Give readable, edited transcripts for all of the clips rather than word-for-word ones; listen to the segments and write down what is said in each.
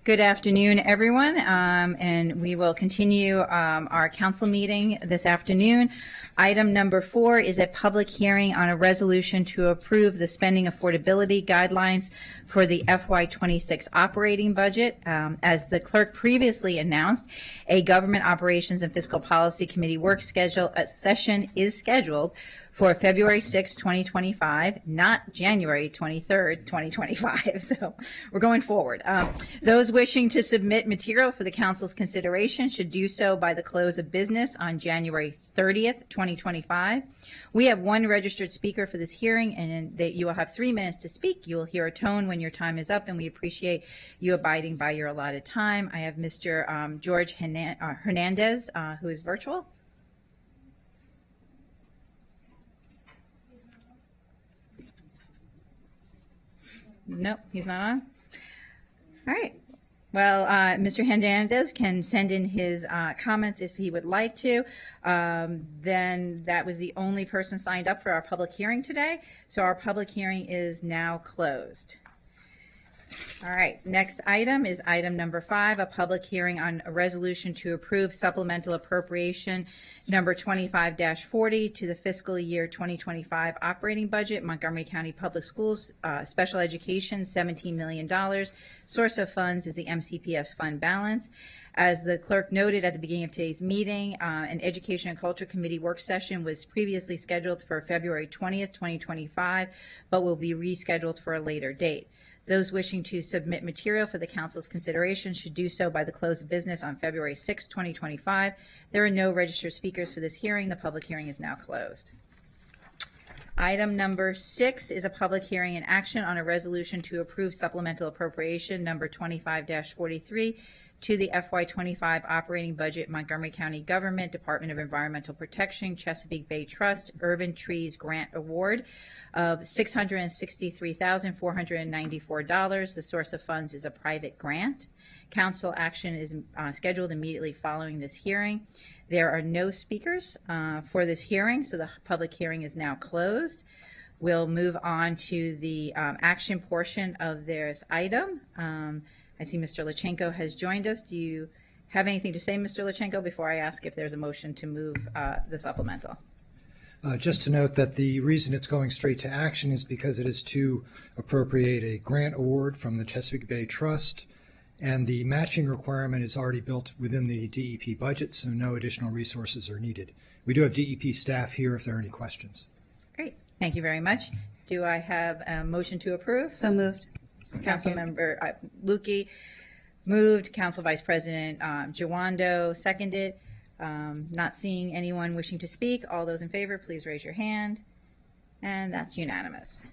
Good afternoon, everyone, and we will continue our council meeting this afternoon. Item number 4 is a public hearing on a resolution to approve the spending affordability guidelines for the FY26 operating budget. As the clerk previously announced, a Government Operations and Fiscal Policy Committee work schedule session is scheduled for February 6, 2025, not January 23rd, 2025. So we're going forward. Those wishing to submit material for the council's consideration should do so by the close of business on January 30th, 2025. We have one registered speaker for this hearing, and that you will have 3 minutes to speak. You will hear a tone when your time is up, and we appreciate you abiding by your allotted time. I have Mr. George Hernandez, who is virtual. Nope, he's not on. All right. Well, Mr. Hernandez can send in his comments if he would like to. Then that was the only person signed up for our public hearing today. So our public hearing is now closed. All right, next item is item number 5, a public hearing on a resolution to approve supplemental appropriation number 25-40 to the fiscal year 2025 operating budget, Montgomery County Public Schools, special education, $17 million. Source of funds is the MCPS fund balance. As the clerk noted at the beginning of today's meeting, an Education and Culture Committee work session was previously scheduled for February 20th, 2025, but will be rescheduled for a later date. Those wishing to submit material for the council's consideration should do so by the close of business on February 6, 2025. There are no registered speakers for this hearing. The public hearing is now closed. Item number 6 is a public hearing and action on a resolution to approve supplemental appropriation number 25-43 to the FY25 operating budget, Montgomery County Government, Department of Environmental Protection, Chesapeake Bay Trust, Urban Trees Grant Award of $663,494. The source of funds is a private grant. Council action is scheduled immediately following this hearing. There are no speakers for this hearing, so the public hearing is now closed. We'll move on to the action portion of this item. I see Mr. Lachenko has joined us. Do you have anything to say, Mr. Lachenko, before I ask if there's a motion to move the supplemental? Just to note that the reason it's going straight to action is because it is to appropriate a grant award from the Chesapeake Bay Trust, and the matching requirement is already built within the DEP budget, so no additional resources are needed. We do have DEP staff here if there are any questions. Great. Thank you very much. Do I have a motion to approve? So moved. Councilmember Lukey moved. Council Vice President Jawando seconded. Not seeing anyone wishing to speak. All those in favor, please raise your hand. And that's unanimous.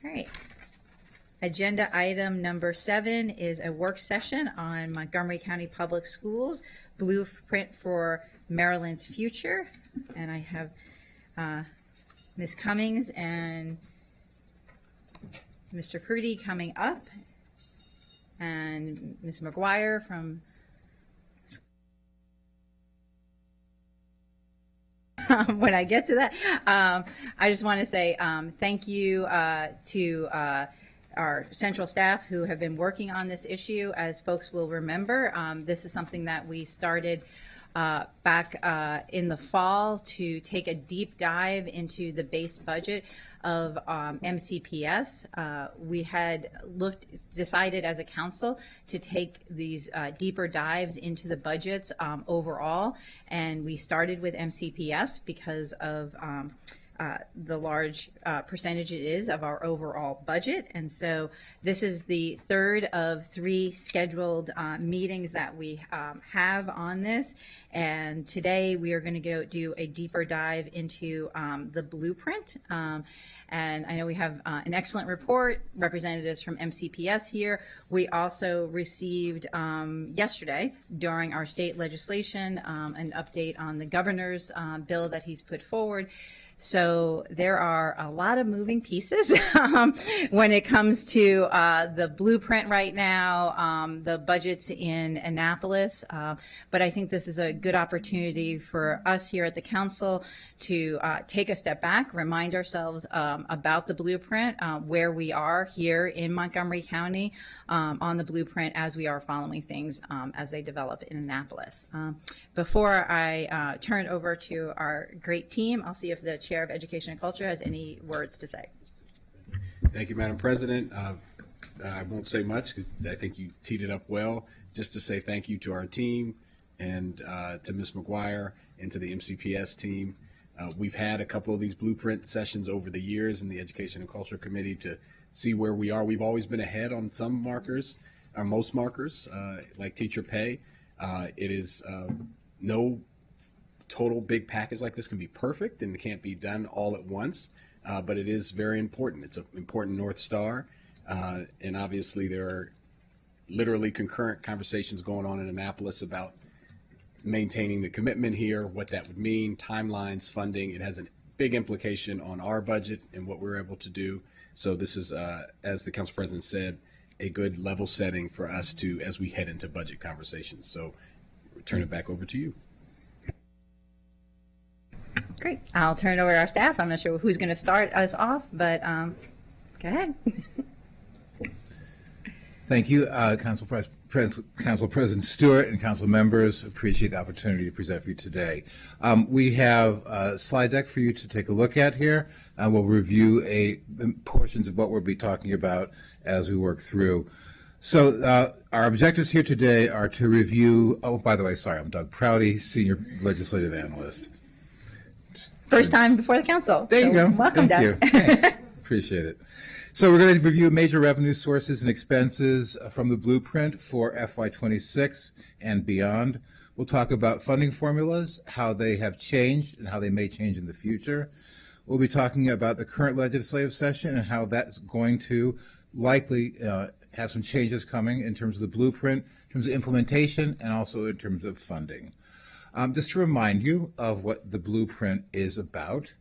All right. Agenda item number 7 is a work session on Montgomery County Public Schools, Blueprint for Maryland's Future. And I have Ms. Cummings and Mr. Prudy coming up, and Ms. McGuire from when I get to that, I just want to say thank you to our central staff who have been working on this issue. As folks will remember, this is something that we started back in the fall to take a deep dive into the base budget of MCPS. We had decided as a council to take these deeper dives into the budgets overall, and we started with MCPS because of the large percentage it is of our overall budget. And so this is the third of 3 scheduled meetings that we have on this. And today we are going to go do a deeper dive into the blueprint. And I know we have an excellent report, representatives from MCPS here. We also received yesterday during our state legislation an update on the governor's bill that he's put forward. So there are a lot of moving pieces when it comes to the blueprint right now, the budgets in Annapolis. But I think this is a good opportunity for us here at the council to take a step back, remind ourselves about the blueprint, where we are here in Montgomery County, on the blueprint as we are following things as they develop in Annapolis. Before I turn it over to our great team, I'll see if the Chair of Education and Culture has any words to say. Thank you, Madam President. I won't say much because I think you teed it up well. Just to say thank you to our team and to Ms. McGuire and to the MCPS team. We've had a couple of these blueprint sessions over the years in the Education and Culture Committee to see where we are. We've always been ahead on some markers, or most markers, like teacher pay. It is no total big package like this can be perfect and it can't be done all at once, but it is very important. It's an important North Star, and obviously there are literally concurrent conversations going on in Annapolis about maintaining the commitment here, what that would mean, timelines, funding. It has a big implication on our budget and what we're able to do. So this is, as the Council President said, a good level setting for us to, as we head into budget conversations. So turn it back over to you. Great. I'll turn it over to our staff. I'm not sure who's going to start us off, but go ahead. Thank you, Council President Stewart and Council members. Appreciate the opportunity to present for you today. We have a slide deck for you to take a look at here. We'll review portions of what we'll be talking about as we work through. So our objectives here today are to review, oh, by the way, sorry, I'm Doug Prouty, Senior Legislative Analyst. First time before the council. There you go. Welcome, Thank Doug. you. Thanks. Appreciate it. So we're going to review major revenue sources and expenses from the blueprint for FY26 and beyond. We'll talk about funding formulas, how they have changed and how they may change in the future. We'll be talking about the current legislative session and how that's going to likely have some changes coming in terms of the blueprint, in terms of implementation, and also in terms of funding. Just to remind you of what the blueprint is about.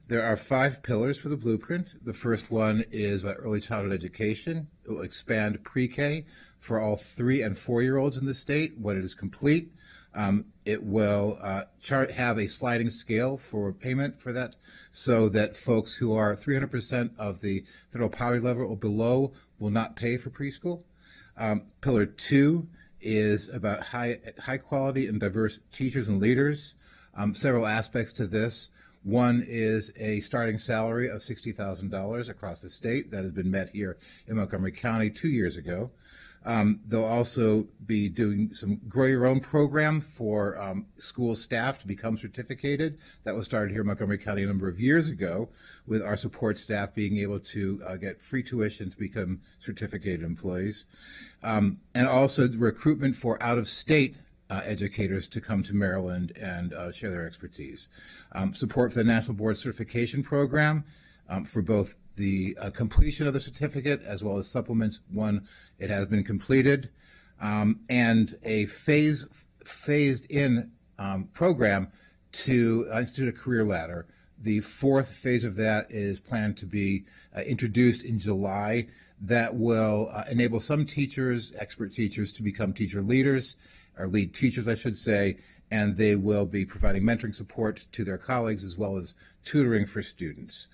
There are 5 pillars for the blueprint. The first one is about early childhood education. It will expand pre-K for all 3- and 4-year-olds in the state when it is complete. It will have a sliding scale for payment for that so that folks who are 300% of the federal poverty level or below will not pay for preschool. Pillar 2 is about high quality and diverse teachers and leaders. Several aspects to this. One is a starting salary of $60,000 across the state that has been met here in Montgomery County 2 years ago. They'll also be doing some Grow Your Own program for school staff to become certificated. That was started here in Montgomery County a number of years ago, with our support staff being able to get free tuition to become certificated employees. And also recruitment for out-of-state educators to come to Maryland and share their expertise. Support for the National Board Certification Program for both the completion of the certificate as well as supplements when it has been completed, and a phased-in program to institute a career ladder. The 4th phase of that is planned to be introduced in July. That will enable some teachers, expert teachers, to become teacher leaders, or lead teachers, I should say, and they will be providing mentoring support to their colleagues as well as tutoring for students.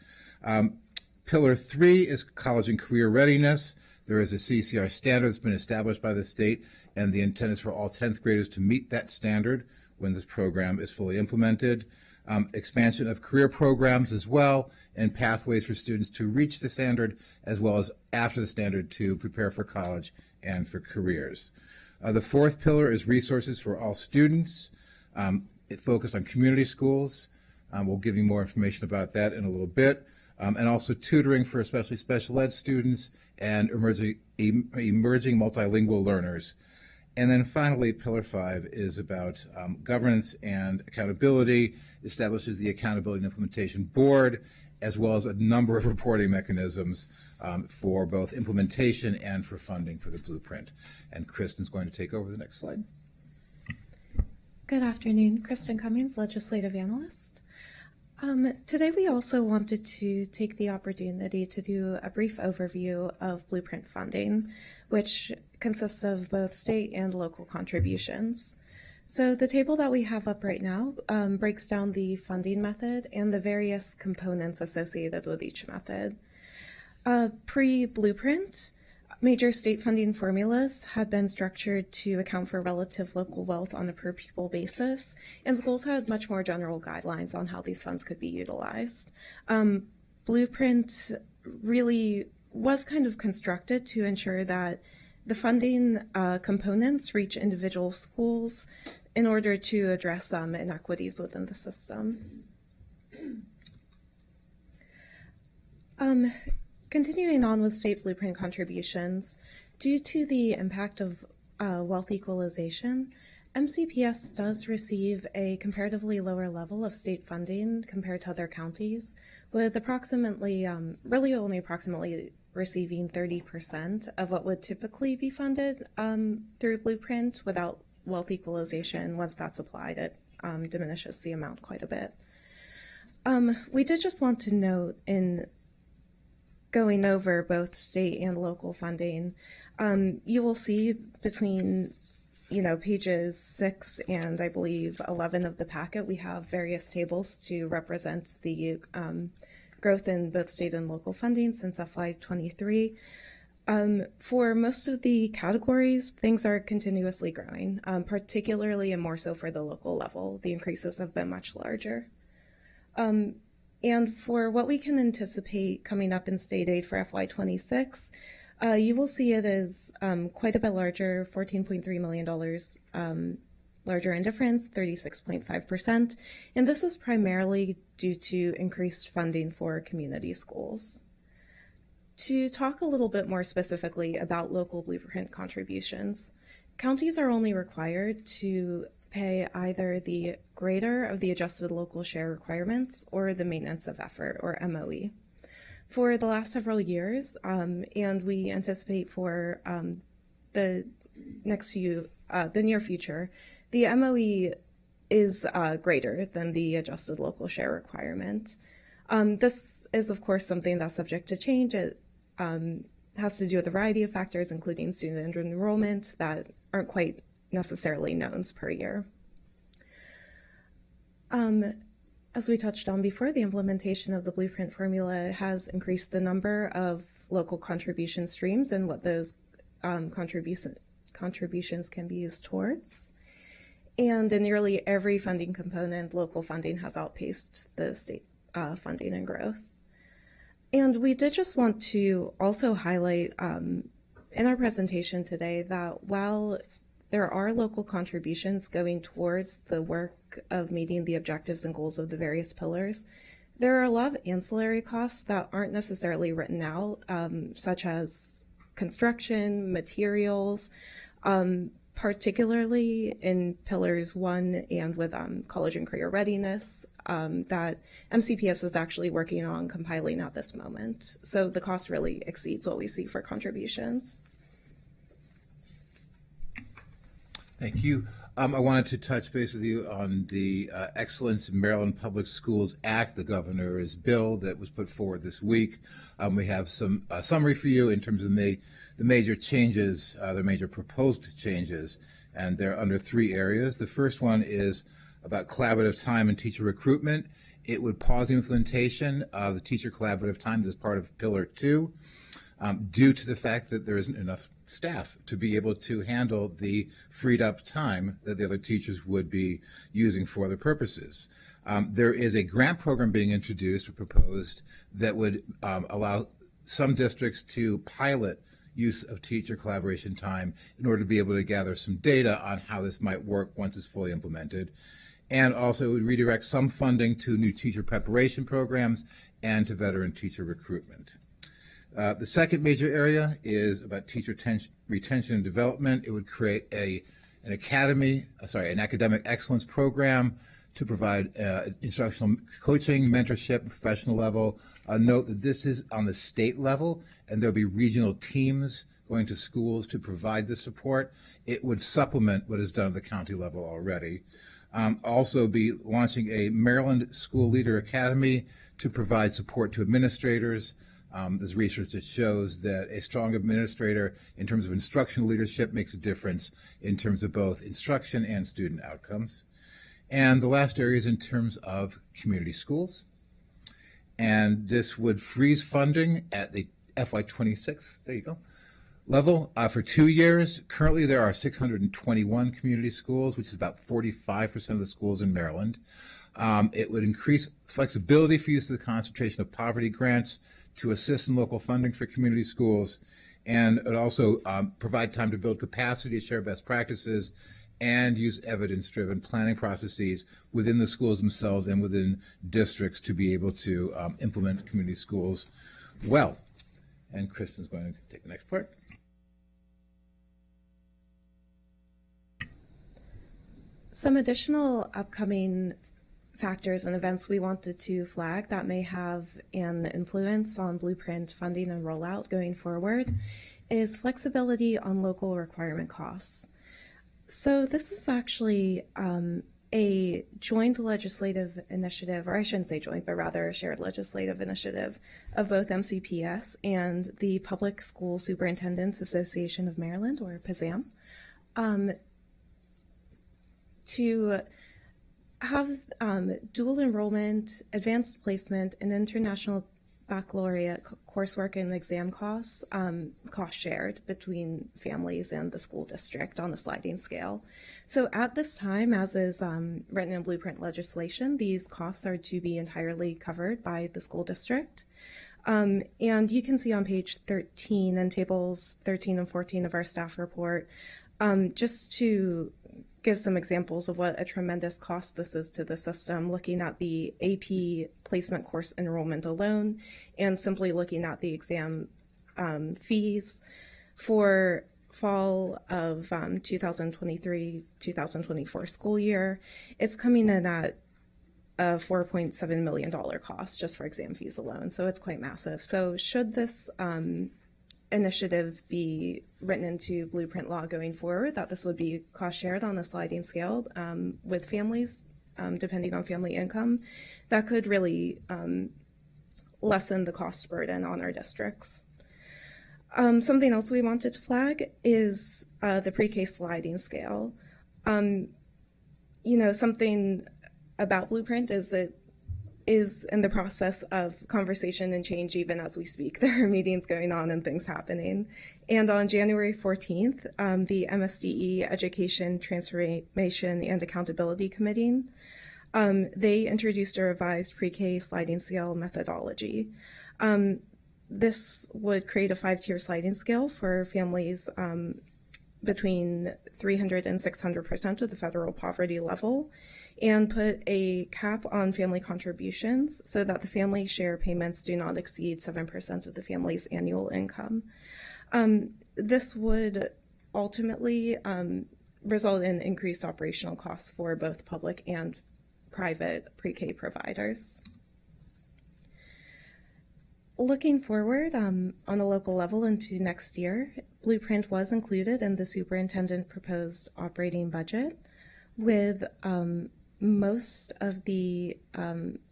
Pillar 3 is college and career readiness. There is a CCR standard that's been established by the state, and the intent is for all 10th graders to meet that standard when this program is fully implemented. Expansion of career programs as well, and pathways for students to reach the standard as well as after the standard to prepare for college and for careers. The 4th pillar is resources for all students. It focused on community schools. We'll give you more information about that in a little bit. And also tutoring for especially special ed students and emerging multilingual learners. And then finally, Pillar 5 is about governance and accountability, establishes the Accountability and Implementation Board, as well as a number of reporting mechanisms for both implementation and for funding for the blueprint. And Kristen's going to take over the next slide. Good afternoon, Kristen Cummings, Legislative Analyst. Today we also wanted to take the opportunity to do a brief overview of blueprint funding, which consists of both state and local contributions. So the table that we have up right now breaks down the funding method and the various components associated with each method. Pre-blueprint, major state funding formulas had been structured to account for relative local wealth on a per pupil basis, and schools had much more general guidelines on how these funds could be utilized. Blueprint really was kind of constructed to ensure that the funding components reach individual schools in order to address some inequities within the system. Continuing on with state blueprint contributions, due to the impact of wealth equalization, MCPS does receive a comparatively lower level of state funding compared to other counties, with approximately, really only approximately receiving 30% of what would typically be funded through Blueprint. Without wealth equalization, once that's applied, it diminishes the amount quite a bit. We did just want to note, in going over both state and local funding, you will see between pages 6 and I believe 11 of the packet, we have various tables to represent the growth in both state and local funding since FY23. For most of the categories, things are continuously growing, particularly and more so for the local level. The increases have been much larger. And for what we can anticipate coming up in state aid for FY26, you will see it is quite a bit larger, $14.3 million larger in difference, 36.5%. And this is primarily due to increased funding for community schools. To talk a little bit more specifically about local Blueprint contributions, counties are only required to pay either the greater of the adjusted local share requirements or the maintenance of effort, or MOE. For the last several years, and we anticipate for the near future, the MOE is greater than the adjusted local share requirement. This is, of course, something that's subject to change. It has to do with a variety of factors, including student enrollment, that aren't quite necessarily knowns per year. As we touched on before, the implementation of the Blueprint formula has increased the number of local contribution streams and what those contributions can be used towards. And in nearly every funding component, local funding has outpaced the state funding and growth. And we did just want to also highlight in our presentation today that while there are local contributions going towards the work of meeting the objectives and goals of the various pillars, there are a lot of ancillary costs that aren't necessarily written out, such as construction, materials, particularly in Pillars 1 and with college and career readiness, that MCPS is actually working on compiling at this moment. So the cost really exceeds what we see for contributions. Thank you. I wanted to touch base with you on the Excellence in Maryland Public Schools Act, the governor's bill that was put forward this week. We have some summary for you in terms of the major changes, the major proposed changes, and they're under 3 areas. The first one is about collaborative time and teacher recruitment. It would pause the implementation of the teacher collaborative time as part of Pillar 2 due to the fact that there isn't enough staff to be able to handle the freed up time that the other teachers would be using for other purposes. There is a grant program being introduced or proposed that would allow some districts to pilot use of teacher collaboration time in order to be able to gather some data on how this might work once it's fully implemented. And also it would redirect some funding to new teacher preparation programs and to veteran teacher recruitment. The second major area is about teacher retention and development. It would create an academic excellence program to provide instructional coaching, mentorship, professional level. Note that this is on the state level, and there'll be regional teams going to schools to provide the support. It would supplement what is done at the county level already. Also be launching a Maryland School Leader Academy to provide support to administrators. There's research that shows that a strong administrator in terms of instructional leadership makes a difference in terms of both instruction and student outcomes. And the last area is in terms of community schools. And this would freeze funding at the FY26, there you go, level for 2 years. Currently, there are 621 community schools, which is about 45% of the schools in Maryland. It would increase flexibility for use of the concentration of poverty grants to assist in local funding for community schools, and it also provide time to build capacity, share best practices, and use evidence-driven planning processes within the schools themselves and within districts to be able to implement community schools well. And Kristen's going to take the next part. Some additional upcoming factors and events we wanted to flag that may have an influence on Blueprint funding and rollout going forward is flexibility on local requirement costs. So this is actually a joint legislative initiative, or I shouldn't say joint, but rather a shared legislative initiative of both MCPS and the Public School Superintendents Association of Maryland, or PASAM, to have dual enrollment, advanced placement, and international baccalaureate coursework and exam costs cost shared between families and the school district on a sliding scale. So at this time, as is written in Blueprint legislation, these costs are to be entirely covered by the school district. And you can see on page 13 and tables 13 and 14 of our staff report, just to give some examples of what a tremendous cost this is to the system, looking at the AP placement course enrollment alone and simply looking at the exam fees for fall of 2023-2024 school year. It's coming in at a $4.7 million cost just for exam fees alone, so it's quite massive. So should this initiative be written into Blueprint law going forward, that this would be cost shared on a sliding scale with families, depending on family income, that could really lessen the cost burden on our districts. Something else we wanted to flag is the pre-K sliding scale. Something about Blueprint is that is in the process of conversation and change even as we speak. There are meetings going on and things happening. And on January 14th, the MSDE Education Transformation and Accountability Committee, they introduced a revised pre-K sliding scale methodology. This would create a 5-tier sliding scale for families between 300 and 600% of the federal poverty level, and put a cap on family contributions so that the family share payments do not exceed 7% of the family's annual income. This would ultimately result in increased operational costs for both public and private pre-K providers. Looking forward on a local level into next year, Blueprint was included in the superintendent proposed operating budget, with most of the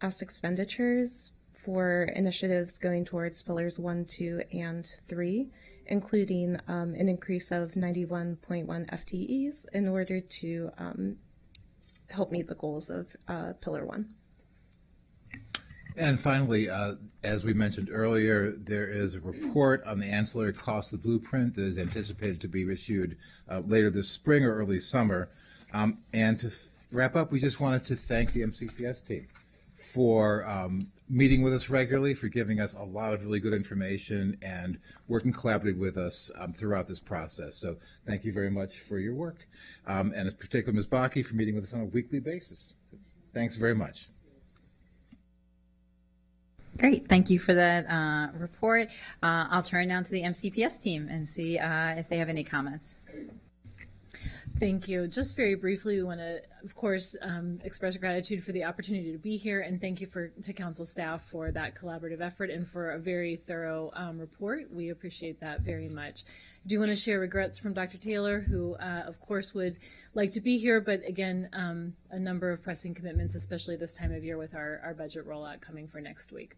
asked expenditures for initiatives going towards pillars 1, 2, and 3, including an increase of 91.1 FTEs in order to help meet the goals of pillar 1. And finally, as we mentioned earlier, there is a report on the ancillary costs of the Blueprint that is anticipated to be issued later this spring or early summer. And to wrap up, we just wanted to thank the MCPS team for meeting with us regularly, for giving us a lot of really good information and working collaboratively with us throughout this process. So thank you very much for your work. And in particular, Ms. Bakke, for meeting with us on a weekly basis. So thanks very much. Great, thank you for that report. I'll turn now to the MCPS team and see if they have any comments. Thank you. Just very briefly, we want to, of course, express gratitude for the opportunity to be here, and thank you to council staff for that collaborative effort and for a very thorough report. We appreciate that very much. I do want to share regrets from Dr. Taylor, who, of course, would like to be here, but again, a number of pressing commitments, especially this time of year with our budget rollout coming for next week.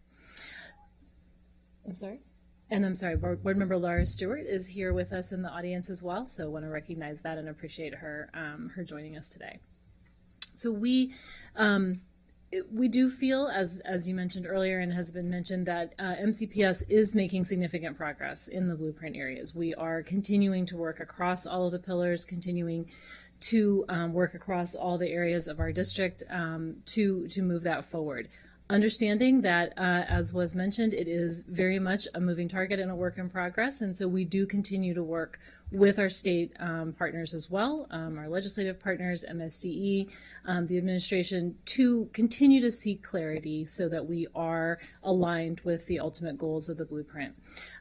I'm sorry? And I'm sorry, Board Member Laura Stewart is here with us in the audience as well, so I want to recognize that and appreciate her her joining us today. So we, we do feel, as you mentioned earlier and has been mentioned, that MCPS is making significant progress in the blueprint areas. We are continuing to work across all of the pillars, continuing to work across all the areas of our district to move that forward. Understanding that, as was mentioned, it is very much a moving target and a work in progress, and so we do continue to work with our state partners as well, our legislative partners, MSDE, the administration, to continue to seek clarity so that we are aligned with the ultimate goals of the blueprint.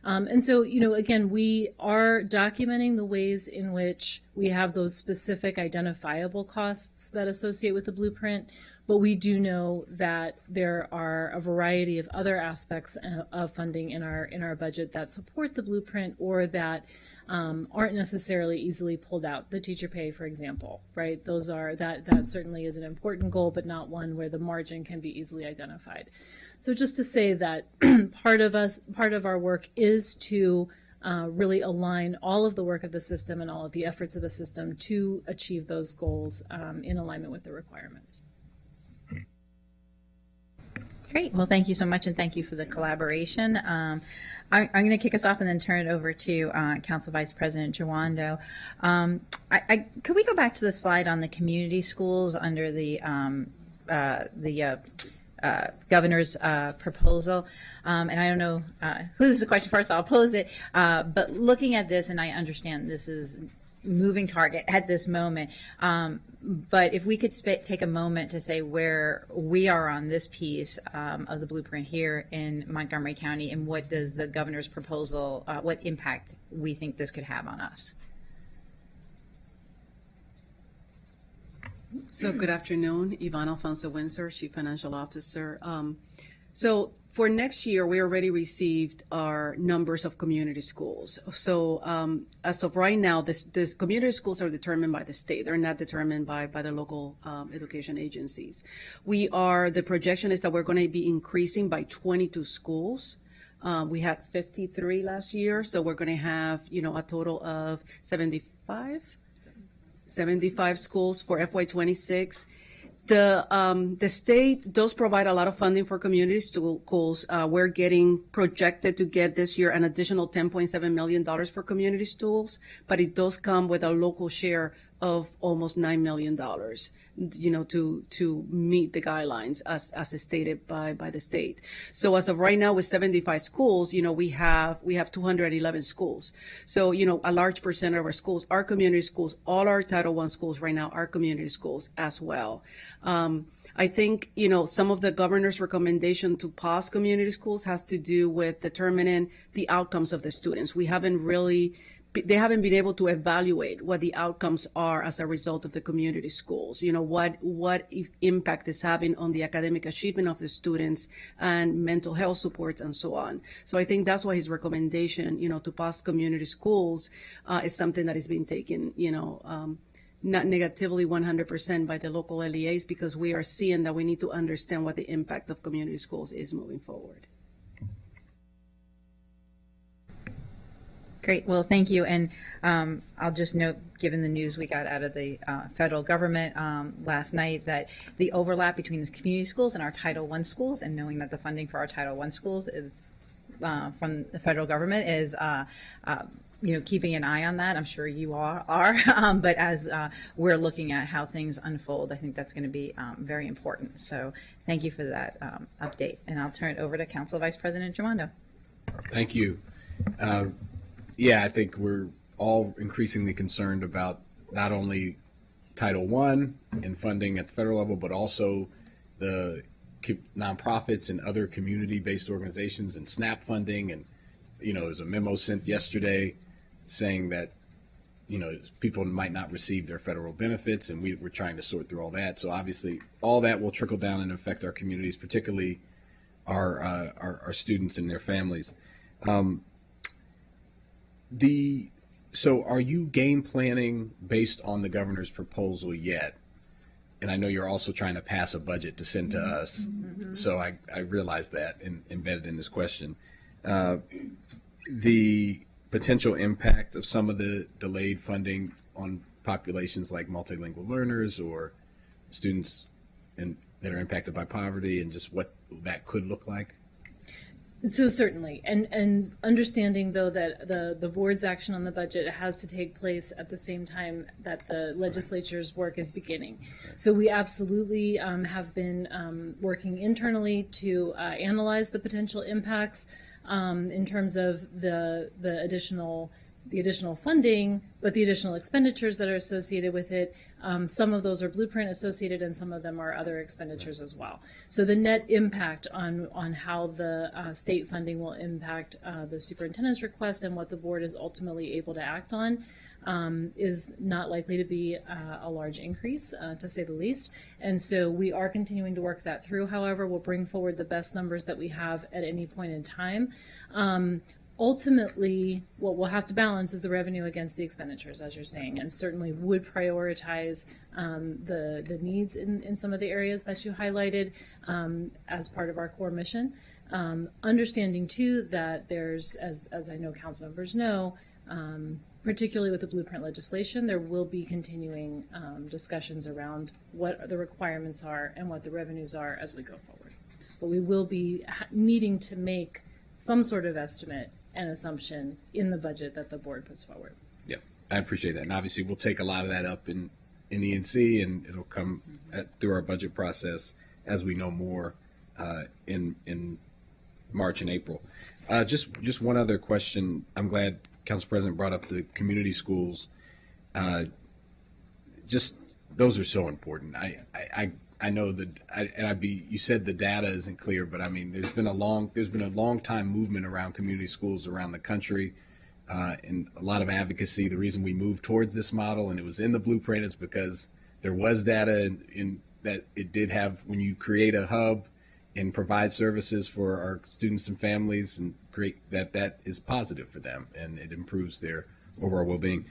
And so, again, we are documenting the ways in which we have those specific identifiable costs that associate with the blueprint, but we do know that there are a variety of other aspects of funding in our budget that support the blueprint or that aren't necessarily easily pulled out. The teacher pay, for example, right? That certainly is an important goal, but not one where the margin can be easily identified. So just to say that part of our work is to really align all of the work of the system and all of the efforts of the system to achieve those goals in alignment with the requirements. Great. Well, thank you so much, and thank you for the collaboration. I'm going to kick us off and then turn it over to Council Vice President Jawando. Could we go back to the slide on the community schools under the governor's proposal? And I don't know who this is a question for, so I'll pose it. But looking at this, and I understand this is moving target at this moment. But if we could take a moment to say where we are on this piece of the blueprint here in Montgomery County, and what does the governor's proposal, what impact we think this could have on us. So good afternoon, Yvonne Alfonso Windsor, Chief Financial Officer. So for next year, we already received our numbers of community schools. So as of right now, this community schools are determined by the state. They're not determined by the local education agencies. The projection is that we're going to be increasing by 22 schools. We had 53 last year, so we're going to have, a total of 75 schools for FY26. The state does provide a lot of funding for community schools. We're projected to get this year an additional $10.7 million for community schools, but it does come with a local share of almost $9 million, to meet the guidelines as stated by the state. So as of right now, with 75 schools, we have 211 schools. So, a large percent of our schools are community schools. All our Title I schools right now are community schools as well. I think, some of the governor's recommendation to pause community schools has to do with determining the outcomes of the students. They haven't been able to evaluate what the outcomes are as a result of the community schools. What impact is having on the academic achievement of the students and mental health supports and so on. So I think that's why his recommendation, to pass community schools is something that is being taken, not negatively 100% by the local LEAs, because we are seeing that we need to understand what the impact of community schools is moving forward. Great. Well, thank you. And I'll just note, given the news we got out of the federal government last night, that the overlap between the community schools and our Title I schools, and knowing that the funding for our Title I schools is from the federal government is, keeping an eye on that. I'm sure you all are. But as we're looking at how things unfold, I think that's going to be very important. So thank you for that update. And I'll turn it over to Council Vice President Jawando. Thank you. I think we're all increasingly concerned about not only Title I and funding at the federal level, but also the nonprofits and other community-based organizations and SNAP funding. And, there's a memo sent yesterday saying that, people might not receive their federal benefits, and we're trying to sort through all that. So obviously all that will trickle down and affect our communities, particularly our students and their families. So are you game planning based on the governor's proposal yet? And I know you're also trying to pass a budget to send to us. Mm-hmm. So I realize that embedded in this question. The potential impact of some of the delayed funding on populations like multilingual learners or students that are impacted by poverty and just what that could look like? So certainly, and understanding though that the board's action on the budget has to take place at the same time that the legislature's work is beginning. So we absolutely have been working internally to analyze the potential impacts in terms of the additional funding, but the additional expenditures that are associated with it. Some of those are Blueprint associated, and some of them are other expenditures as well. So the net impact on how the state funding will impact the superintendent's request and what the board is ultimately able to act on is not likely to be a large increase, to say the least. And so we are continuing to work that through. However, we'll bring forward the best numbers that we have at any point in time. Ultimately, what we'll have to balance is the revenue against the expenditures, as you're saying, and certainly would prioritize the needs in some of the areas that you highlighted as part of our core mission. Understanding, too, that there's, as I know council members know, particularly with the Blueprint legislation, there will be continuing discussions around what the requirements are and what the revenues are as we go forward. But we will be needing to make some sort of estimate and assumption in the budget that the board puts forward. Yeah, I appreciate that. And obviously, we'll take a lot of that up in ENC, and it'll come through our budget process as we know more in March and April. Just one other question. I'm glad Council President brought up the community schools. Just those are so important. I know that, you said the data isn't clear, but I mean, there's been a long time movement around community schools around the country, and a lot of advocacy. The reason we moved towards this model, and it was in the Blueprint, is because there was data in that it did have, when you create a hub and provide services for our students and families, and create that is positive for them, and it improves their overall well-being.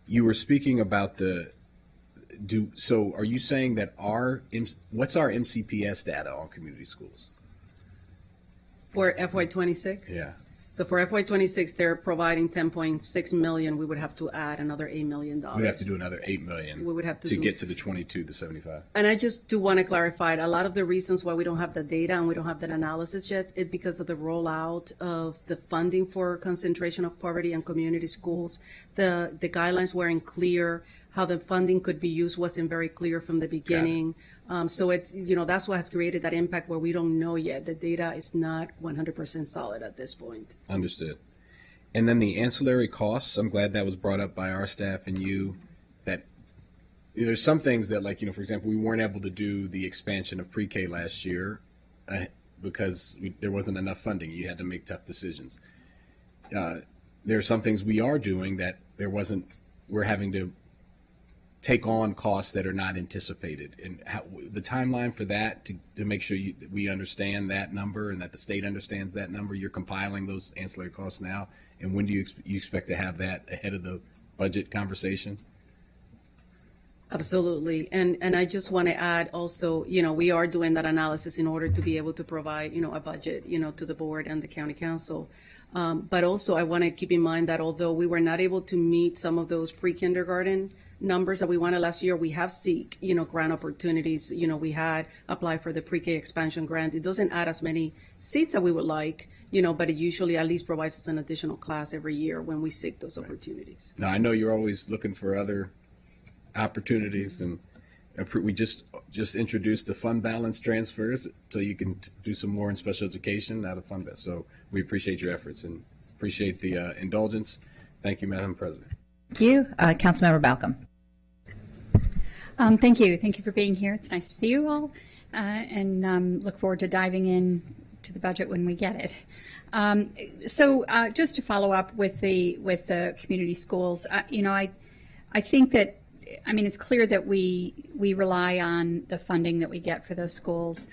You were speaking about so are you saying that what's our MCPS data on community schools? For FY26? Yeah. So for FY26, they're providing 10.6 million. We would have to add another $8 million. We'd have to do another 8 million. We would have to get to the 22, the 75. And I just do want to clarify, a lot of the reasons why we don't have the data and we don't have that analysis yet is because of the rollout of the funding for concentration of poverty and community schools. The guidelines weren't clear. How the funding could be used wasn't very clear from the beginning. So it's, that's what has created that impact where we don't know yet. The data is not 100% solid at this point. Understood. And then the ancillary costs, I'm glad that was brought up by our staff and you, that there's some things that, like, for example, we weren't able to do the expansion of pre-K last year because there wasn't enough funding. You had to make tough decisions. There are some things we are doing that we're having to take on costs that are not anticipated, and the timeline for that to make sure that we understand that number and that the state understands that number. You're compiling those ancillary costs now, and when do you expect to have that ahead of the budget conversation? Absolutely. And I just want to add also, we are doing that analysis in order to be able to provide, a budget, to the board and the county council. But also I want to keep in mind that although we were not able to meet some of those pre-kindergarten numbers that we wanted last year, we have seek, grant opportunities. We had applied for the pre-K expansion grant. It doesn't add as many seats that we would like, but it usually at least provides us an additional class every year when we seek those opportunities. Now, I know you're always looking for other opportunities, and we just introduced the fund balance transfers, so you can do some more in special education out of fund balance. So we appreciate your efforts and appreciate the indulgence. Thank you, Madam President. Thank you. Councilmember Balcom. Thank you. Thank you for being here. It's nice to see you all, and look forward to diving in to the budget when we get it. So just to follow up with the community schools, I think that, it's clear that we rely on the funding that we get for those schools.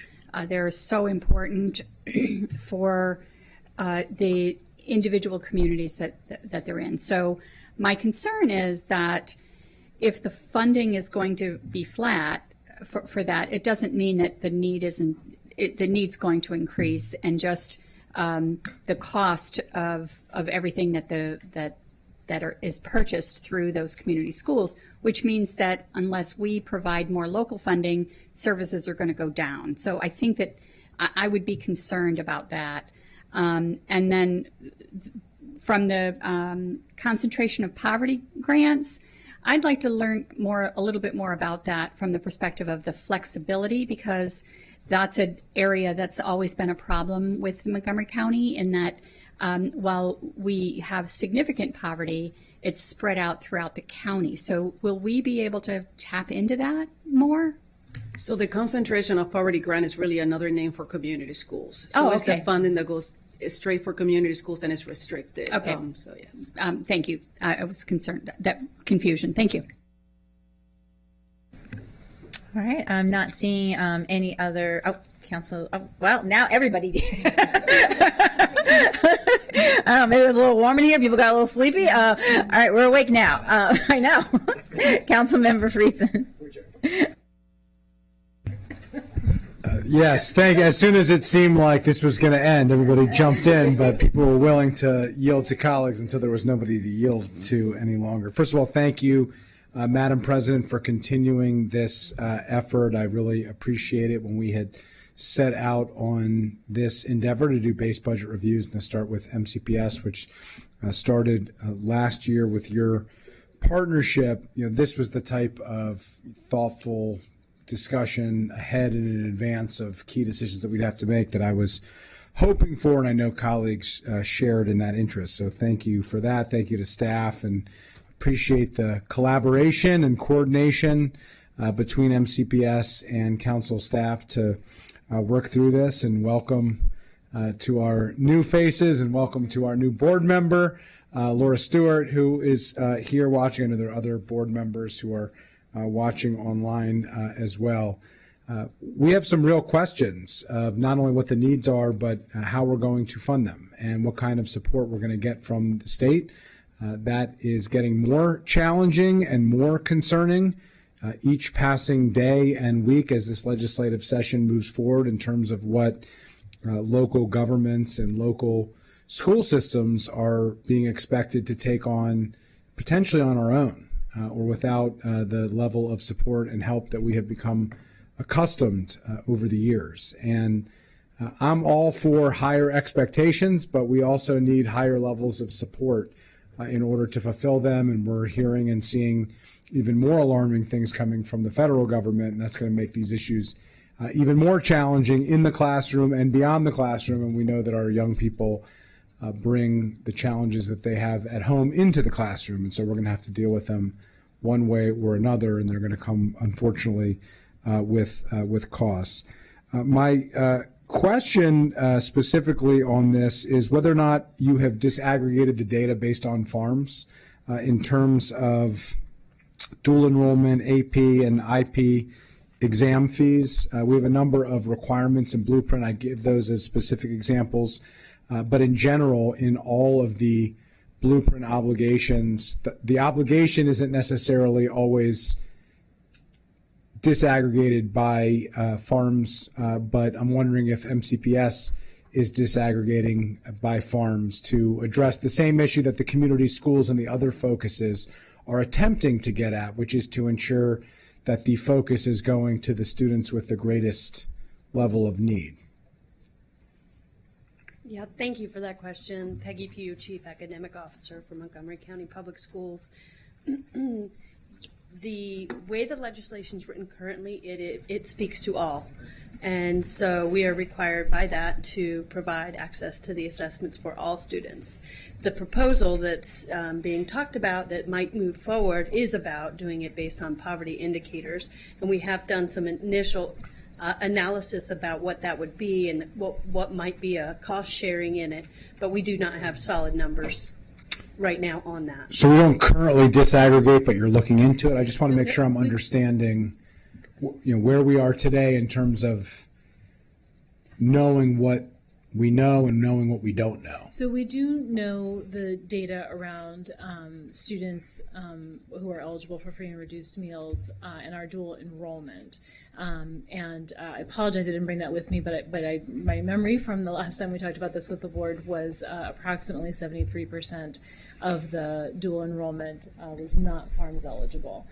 They're so important for the individual communities that they're in. So my concern is that if the funding is going to be flat for that, it doesn't mean that the need's going to increase, and just the cost of everything that is purchased through those community schools, which means that unless we provide more local funding, services are going to go down. So I think that I would be concerned about that. And then from the concentration of poverty grants, I'd like to learn a little bit more about that from the perspective of the flexibility, because that's an area that's always been a problem with Montgomery County, in that while we have significant poverty, it's spread out throughout the county. So will we be able to tap into that more? So the concentration of poverty grant is really another name for community schools. Oh, So it's okay. the funding that goes straight for community schools and it's restricted. Okay. So yes. Thank you. I was concerned, that confusion. Thank you. All right, I'm not seeing any other, council, well, now everybody. Maybe it was a little warm in here, people got a little sleepy. All right, we're awake now. I know. Councilmember Friedson. Yes, thank you. As soon as it seemed like this was going to end, everybody jumped in, but people were willing to yield to colleagues until there was nobody to yield to any longer. First of all, thank you, Madam President, for continuing this effort. I really appreciate it. When we had set out on this endeavor to do base budget reviews, and to start with MCPS, which started last year with your partnership, this was the type of thoughtful discussion ahead and in advance of key decisions that we'd have to make that I was hoping for, and I know colleagues shared in that interest. So thank you for that. Thank you to staff, and appreciate the collaboration and coordination between MCPS and council staff to work through this. And welcome to our new faces, and welcome to our new board member, Laura Stewart, who is here watching. I know there are other board members who are watching online as well. We have some real questions of not only what the needs are, but how we're going to fund them and what kind of support we're going to get from the state. That is getting more challenging and more concerning each passing day and week as this legislative session moves forward, in terms of what local governments and local school systems are being expected to take on, potentially on our own. Or without the level of support and help that we have become accustomed over the years. And I'm all for higher expectations, but we also need higher levels of support in order to fulfill them. And we're hearing and seeing even more alarming things coming from the federal government, and that's going to make these issues even more challenging in the classroom and beyond the classroom. And we know that our young people bring the challenges that they have at home into the classroom. And so we're going to have to deal with them one way or another, and they're going to come, unfortunately, with costs. My question specifically on this is whether or not you have disaggregated the data based on farms in terms of dual enrollment, AP, and IP exam fees. We have a number of requirements in Blueprint. I give those as specific examples. But in general, in all of the Blueprint obligations, the obligation isn't necessarily always disaggregated by farms, but I'm wondering if MCPS is disaggregating by farms to address the same issue that the community schools and the other focuses are attempting to get at, which is to ensure that the focus is going to the students with the greatest level of need. Yeah, thank you for that question. Peggy Pugh, Chief Academic Officer for Montgomery County Public Schools. The way the legislation is written currently, it speaks to all. And so we are required by that to provide access to the assessments for all students. The proposal that's being talked about that might move forward is about doing it based on poverty indicators. And we have done some initial analysis about what that would be and what might be a cost sharing in it, but we do not have solid numbers right now on that. So we don't currently disaggregate, but you're looking into it. I just want to make sure I'm understanding, where we are today in terms of knowing what we know and knowing what we don't know. So we do know the data around students who are eligible for free and reduced meals and our dual enrollment. And I apologize I didn't bring that with me, but my memory from the last time we talked about this with the board was approximately 73% of the dual enrollment was not FARMS eligible.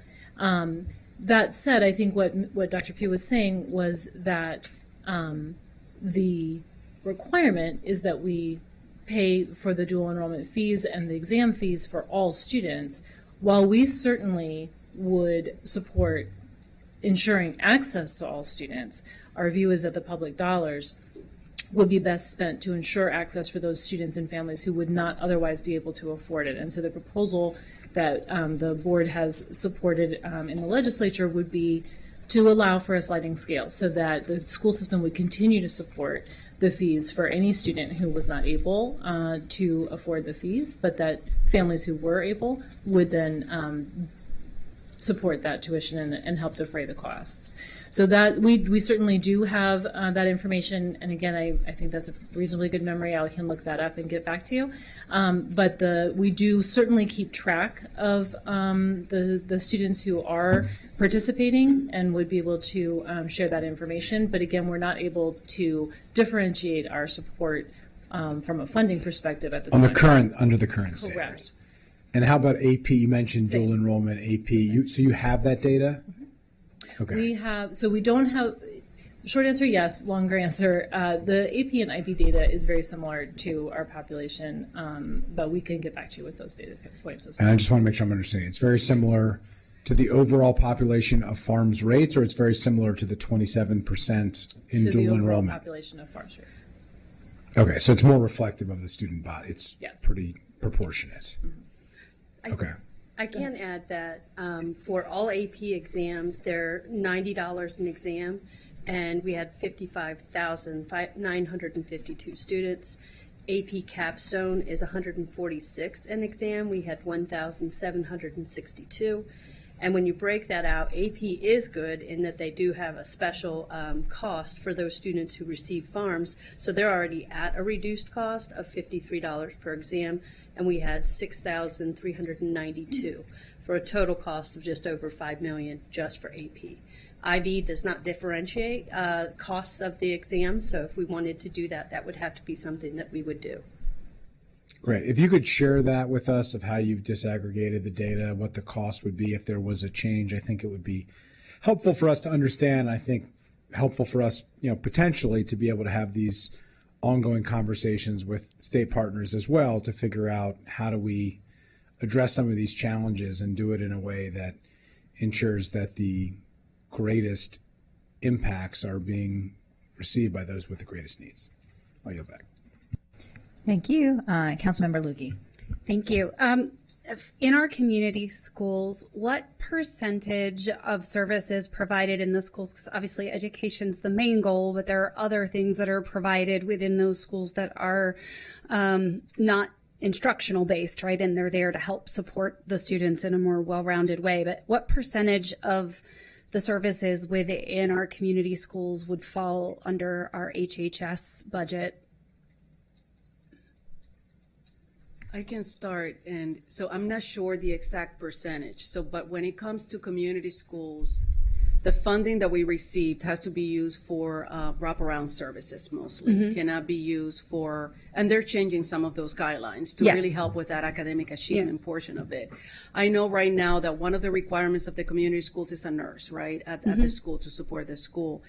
That said, I think what Dr. Pugh was saying was that the requirement is that we pay for the dual enrollment fees and the exam fees for all students. While we certainly would support ensuring access to all students, our view is that the public dollars would be best spent to ensure access for those students and families who would not otherwise be able to afford it. And so the proposal that the board has supported in the legislature would be to allow for a sliding scale so that the school system would continue to support the fees for any student who was not able to afford the fees, but that families who were able would then support that tuition and help defray the costs. So that we certainly do have that information, and again, I think that's a reasonably good memory. I can look that up and get back to you. But we do certainly keep track of the students who are participating and would be able to share that information. But again, we're not able to differentiate our support from a funding perspective at this time. Under the current standards. Correct. And how about AP? You mentioned dual enrollment AP. So you have that data? Okay. We have, so we don't have, short answer, yes. Longer answer, the AP and IB data is very similar to our population, but we can get back to you with those data points as well. And I just want to make sure I'm understanding. It's very similar to the overall population of FARMS rates, or it's very similar to the 27% in To the dual overall enrollment? population of FARMS rates. Okay, so it's more reflective of the student body. It's Yes. pretty proportionate. Okay. I can add that for all AP exams, they're $90 an exam, and we had 55,952 students. AP Capstone is 146 an exam. We had 1,762. And when you break that out, AP is good in that they do have a special cost for those students who receive FARMS. So they're already at a reduced cost of $53 per exam, and we had 6,392 for a total cost of just over $5 million just for AP. IB does not differentiate costs of the exam, so if we wanted to do that, that would have to be something that we would do. Great. If you could share that with us of how you've disaggregated the data, what the cost would be if there was a change, I think it would be helpful for us to understand. I think helpful for us, potentially to be able to have these ongoing conversations with state partners as well to figure out how do we address some of these challenges and do it in a way that ensures that the greatest impacts are being received by those with the greatest needs. I'll yield back. Thank you. Councilmember Lukey. Thank you. In our community schools, what percentage of services provided in the schools? Because obviously education's the main goal, but there are other things that are provided within those schools that are not instructional based, right? And they're there to help support the students in a more well-rounded way. But what percentage of the services within our community schools would fall under our HHS budget? I can start, and so I'm not sure the exact percentage. But when it comes to community schools, the funding that we received has to be used for wraparound services mostly. Cannot be used for, and they're changing some of those guidelines to really help with that academic achievement portion of it. I know right now that one of the requirements of the community schools is a nurse, right, at the school to support the school.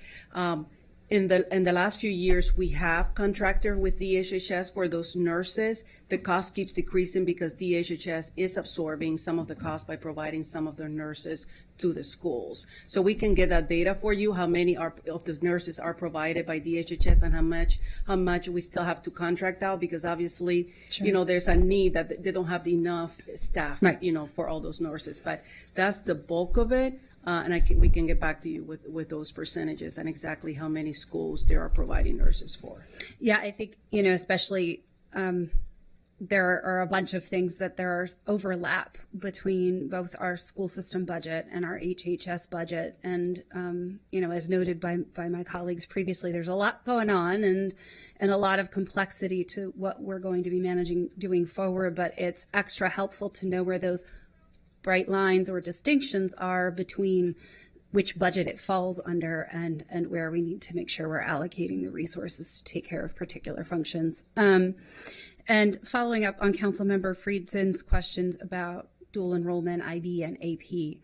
In the last few years, we have contracted with DHHS for those nurses. The cost keeps decreasing because DHHS is absorbing some of the cost by providing some of their nurses to the schools. So we can get that data for you, how many of the nurses are provided by DHHS and how much we still have to contract out, because obviously, there's a need that they don't have enough staff, for all those nurses. But that's the bulk of it. And we can get back to you with those percentages and exactly how many schools there are providing nurses for. Yeah, I think, especially there are a bunch of things that there are overlap between both our school system budget and our HHS budget. And, as noted by my colleagues previously, there's a lot going on and a lot of complexity to what we're going to be doing forward. But it's extra helpful to know where those bright lines or distinctions are between which budget it falls under and where we need to make sure we're allocating the resources to take care of particular functions. And following up on Councilmember Friedson's questions about dual enrollment, IB and AP,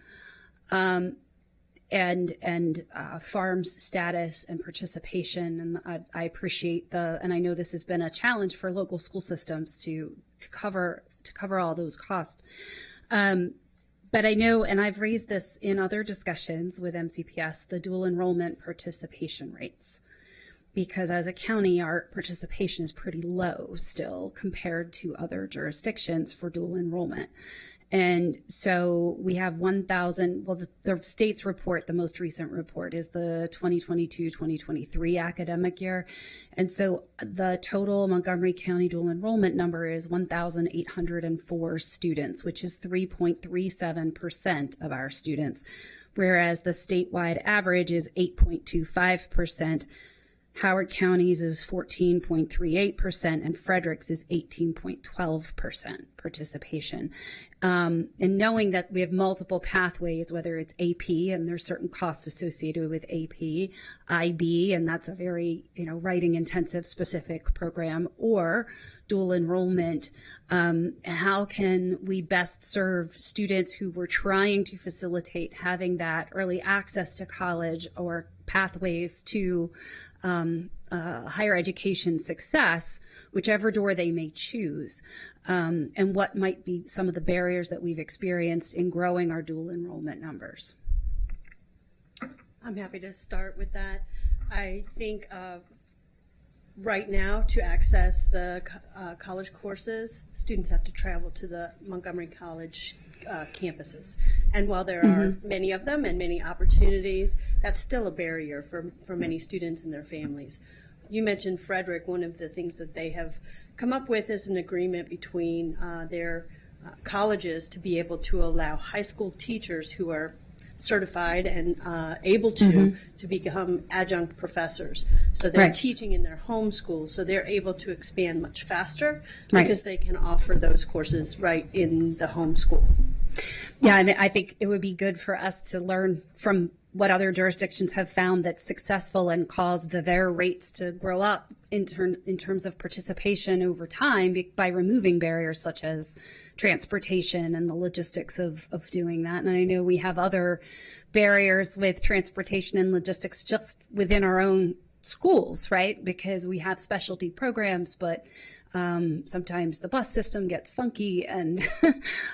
and farms status and participation, and I appreciate and I know this has been a challenge for local school systems to cover all those costs. But I know, and I've raised this in other discussions with MCPS, the dual enrollment participation rates. Because as a county, our participation is pretty low still compared to other jurisdictions for dual enrollment. And so we have 1,000, well, the state's report, the most recent report, is the 2022-2023 academic year. And so the total Montgomery County dual enrollment number is 1,804 students, which is 3.37% of our students, whereas the statewide average is 8.25%. Howard County's is 14.38% and Frederick's is 18.12% participation. And knowing that we have multiple pathways, whether it's AP and there's certain costs associated with AP, IB, and that's a very, writing intensive specific program, or dual enrollment, how can we best serve students who we're trying to facilitate having that early access to college or pathways to higher education success, whichever door they may choose, and what might be some of the barriers that we've experienced in growing our dual enrollment numbers. I'm happy to start with that. I think right now, to access the college courses, students have to travel to the Montgomery College campuses. And while there are many of them and many opportunities, that's still a barrier for many students and their families. You mentioned Frederick. One of the things that they have come up with is an agreement between their colleges to be able to allow high school teachers who are certified and able to become adjunct professors. So they're teaching in their home school, so they're able to expand much faster because they can offer those courses right in the home school. Yeah, I mean, I think it would be good for us to learn from what other jurisdictions have found that's successful and caused their rates to grow up in terms of participation over time by removing barriers such as transportation and the logistics of doing that. And I know we have other barriers with transportation and logistics just within our own schools, right? Because we have specialty programs, but sometimes the bus system gets funky, and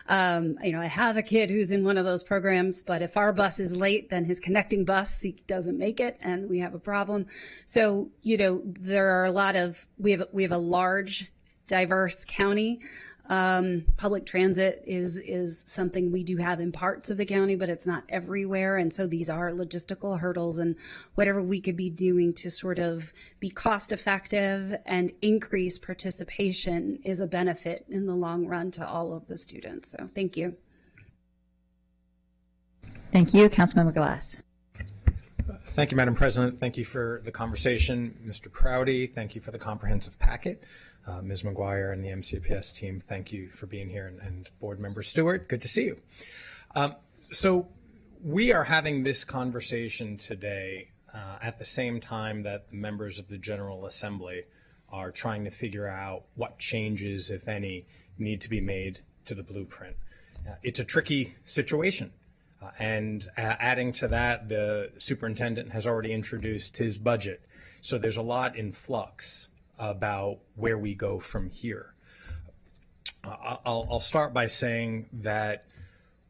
I have a kid who's in one of those programs, but if our bus is late, then his connecting bus, he doesn't make it, and we have a problem. So there are we have a large, diverse county. Public transit is something we do have in parts of the county, but it's not everywhere. And so these are logistical hurdles, and whatever we could be doing to sort of be cost effective and increase participation is a benefit in the long run to all of the students. So thank you. Thank you. Councilmember Glass. Thank you, Madam President. Thank you for the conversation. Mr. Prouty, thank you for the comprehensive packet. Ms. McGuire and the MCPS team, thank you for being here, and Board Member Stewart, good to see you. So we are having this conversation today at the same time that the members of the General Assembly are trying to figure out what changes, if any, need to be made to the blueprint. It's a tricky situation. And adding to that, the superintendent has already introduced his budget. So there's a lot in flux about where we go from here. I'll start by saying that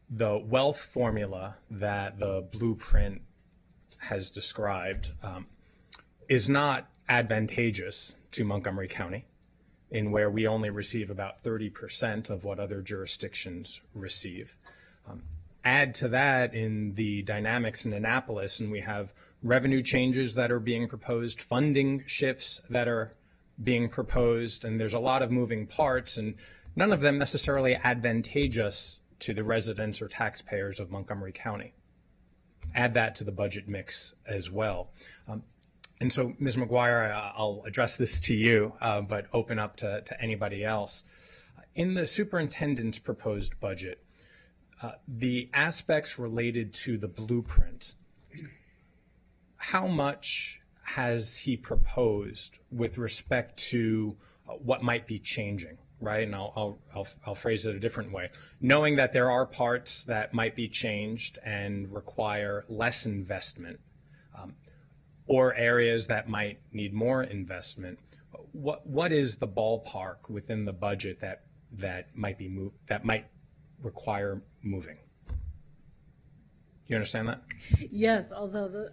the wealth formula that the blueprint has described is not advantageous to Montgomery County, in where we only receive about 30% of what other jurisdictions receive. Add to that in the dynamics in Annapolis, and we have revenue changes that are being proposed, funding shifts that are being proposed, and there's a lot of moving parts, and none of them necessarily advantageous to the residents or taxpayers of Montgomery County. Add that to the budget mix as well. And so, Ms. McGuire, I'll address this to you, but open up to anybody else. In the superintendent's proposed budget, the aspects related to the blueprint, how much has he proposed with respect to what might be changing, right? And I'll phrase it a different way. Knowing that there are parts that might be changed and require less investment, or areas that might need more investment, what is the ballpark within the budget that might require moving? You understand that? Yes, although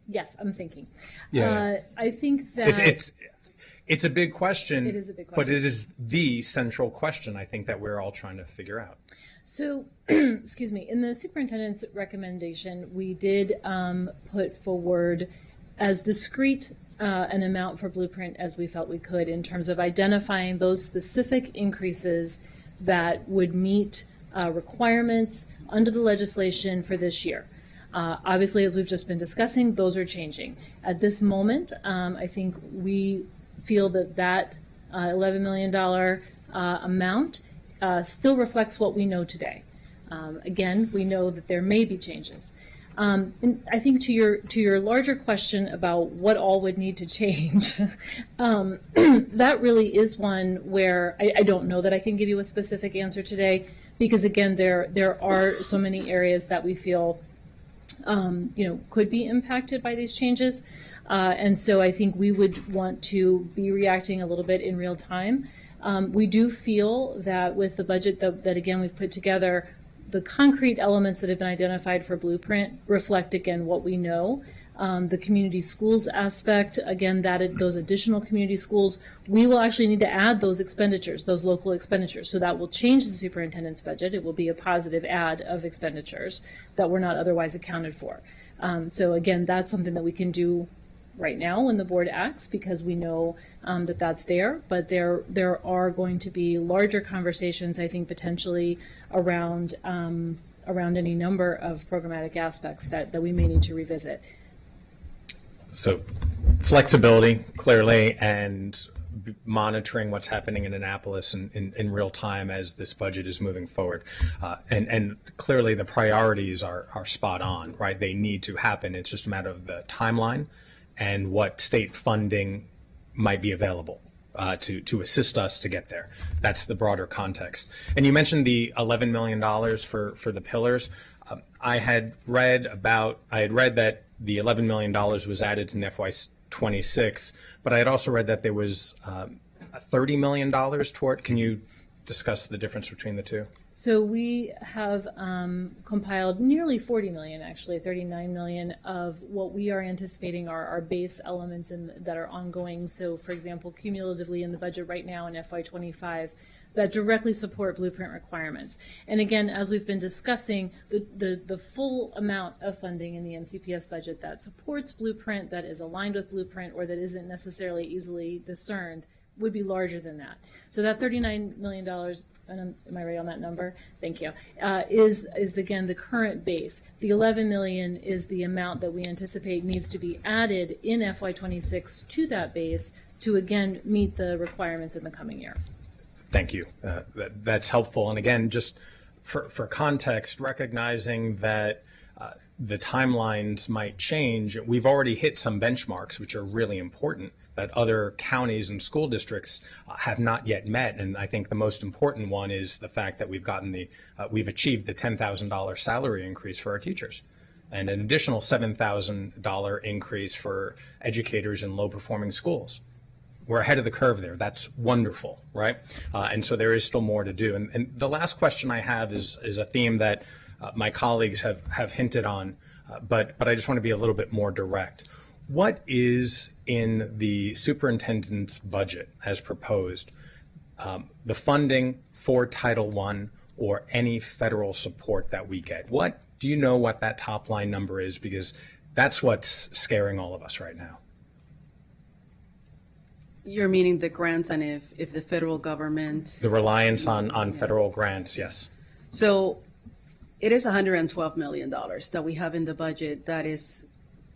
yes, I'm thinking. Yeah. I think that it's a big question. It is a big But question. it is the central question, I think, that we're all trying to figure out. So, excuse me, in the superintendent's recommendation, we did put forward as discrete an amount for Blueprint as we felt we could in terms of identifying those specific increases that would meet requirements under the legislation for this year. Obviously, as we've just been discussing, those are changing. At this moment, I think we feel that $11 million amount still reflects what we know today. Again, we know that there may be changes. And I think to your larger question about what all would need to change, that really is one where I don't know that I can give you a specific answer today, because again, there are so many areas that we feel could be impacted by these changes. And so I think we would want to be reacting a little bit in real time. We do feel that with the budget that again we've put together, the concrete elements that have been identified for Blueprint reflect again what we know. The community schools aspect, again, those additional community schools, we will actually need to add those expenditures, those local expenditures. So that will change the superintendent's budget. It will be a positive add of expenditures that were not otherwise accounted for. So again, that's something that we can do right now when the board acts, because we know that that's there. But there are going to be larger conversations, I think, potentially around any number of programmatic aspects that we may need to revisit. So flexibility, clearly, and monitoring what's happening in Annapolis in real time as this budget is moving forward. And clearly the priorities are spot on, right? They need to happen. It's just a matter of the timeline and what state funding might be available to assist us to get there. That's the broader context. And you mentioned the $11 million for the pillars. I had read that the $11 million was added to FY26, but I had also read that there was $30 million toward. Can you discuss the difference between the two? So we have compiled nearly 40 million, actually 39 million of what we are anticipating are our base elements that are ongoing. So for example, cumulatively in the budget right now in FY25, that directly support Blueprint requirements. And again, as we've been discussing, the full amount of funding in the MCPS budget that supports Blueprint, that is aligned with Blueprint, or that isn't necessarily easily discerned, would be larger than that. So that $39 million, and am I right on that number? Thank you, is again the current base. The 11 million is the amount that we anticipate needs to be added in FY26 to that base to again meet the requirements in the coming year. Thank you. That's helpful. And again, just for context, recognizing that the timelines might change, we've already hit some benchmarks, which are really important, that other counties and school districts have not yet met. And I think the most important one is the fact that we've achieved the $10,000 salary increase for our teachers, and an additional $7,000 increase for educators in low-performing schools. We're ahead of the curve there. That's wonderful, right? And so there is still more to do. And the last question I have is a theme that my colleagues have hinted on, but I just want to be a little bit more direct. What is in the superintendent's budget as proposed, the funding for Title I or any federal support that we get? Do you know what that top line number is? Because that's what's scaring all of us right now. You're meaning the grants, and if the federal government. The reliance on federal grants, yes. So it is $112 million that we have in the budget that is,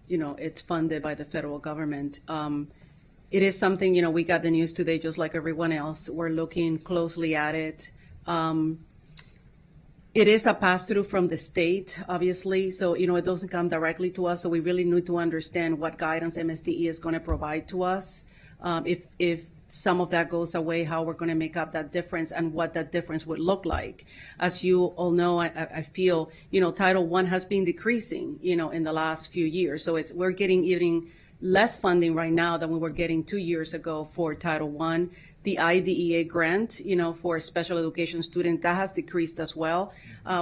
it's funded by the federal government. It is something, we got the news today just like everyone else. We're looking closely at it. It is a pass-through from the state, obviously, so, it doesn't come directly to us, so we really need to understand what guidance MSDE is going to provide to us. if some of that goes away, how we're going to make up that difference and what that difference would look like. As you all know, I feel, Title I has been decreasing, in the last few years. So we're getting even less funding right now than we were getting 2 years ago for Title I. The IDEA grant, for special education students, that has decreased as well.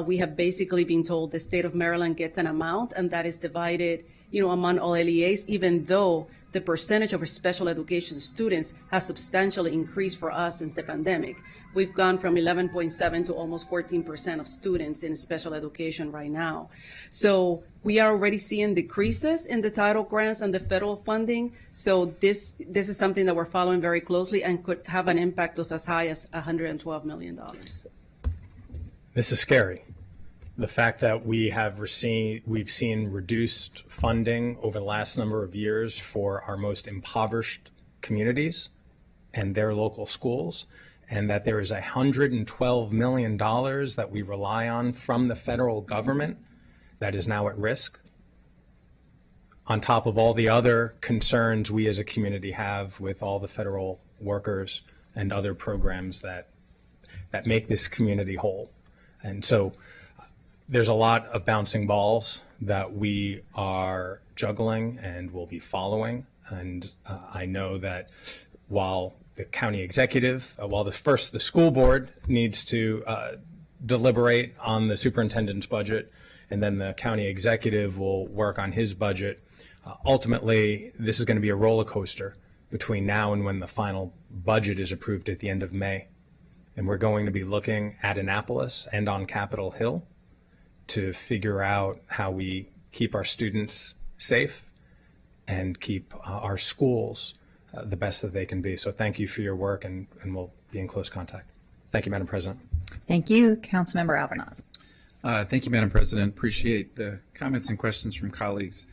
We have basically been told the state of Maryland gets an amount, and that is divided, among all LEAs, even though the percentage of special education students has substantially increased for us since the pandemic. We've gone from 11.7 to almost 14% of students in special education right now. So we are already seeing decreases in the title grants and the federal funding. So this is something that we're following very closely and could have an impact of as high as $112 million. This is scary. The fact that we've seen reduced funding over the last number of years for our most impoverished communities and their local schools, and that there is $112 million that we rely on from the federal government that is now at risk, on top of all the other concerns we as a community have with all the federal workers and other programs that make this community whole. And so there's a lot of bouncing balls that we are juggling and will be following. And I know that while the county executive, the school board needs to deliberate on the superintendent's budget, and then the county executive will work on his budget. Ultimately, this is going to be a roller coaster between now and when the final budget is approved at the end of May. And we're going to be looking at Annapolis and on Capitol Hill to figure out how we keep our students safe and keep our schools the best that they can be. So thank you for your work, and we'll be in close contact. Thank you, Madam President. Thank you, Councilmember Albornoz. Thank you, Madam President. Appreciate the comments and questions from colleagues.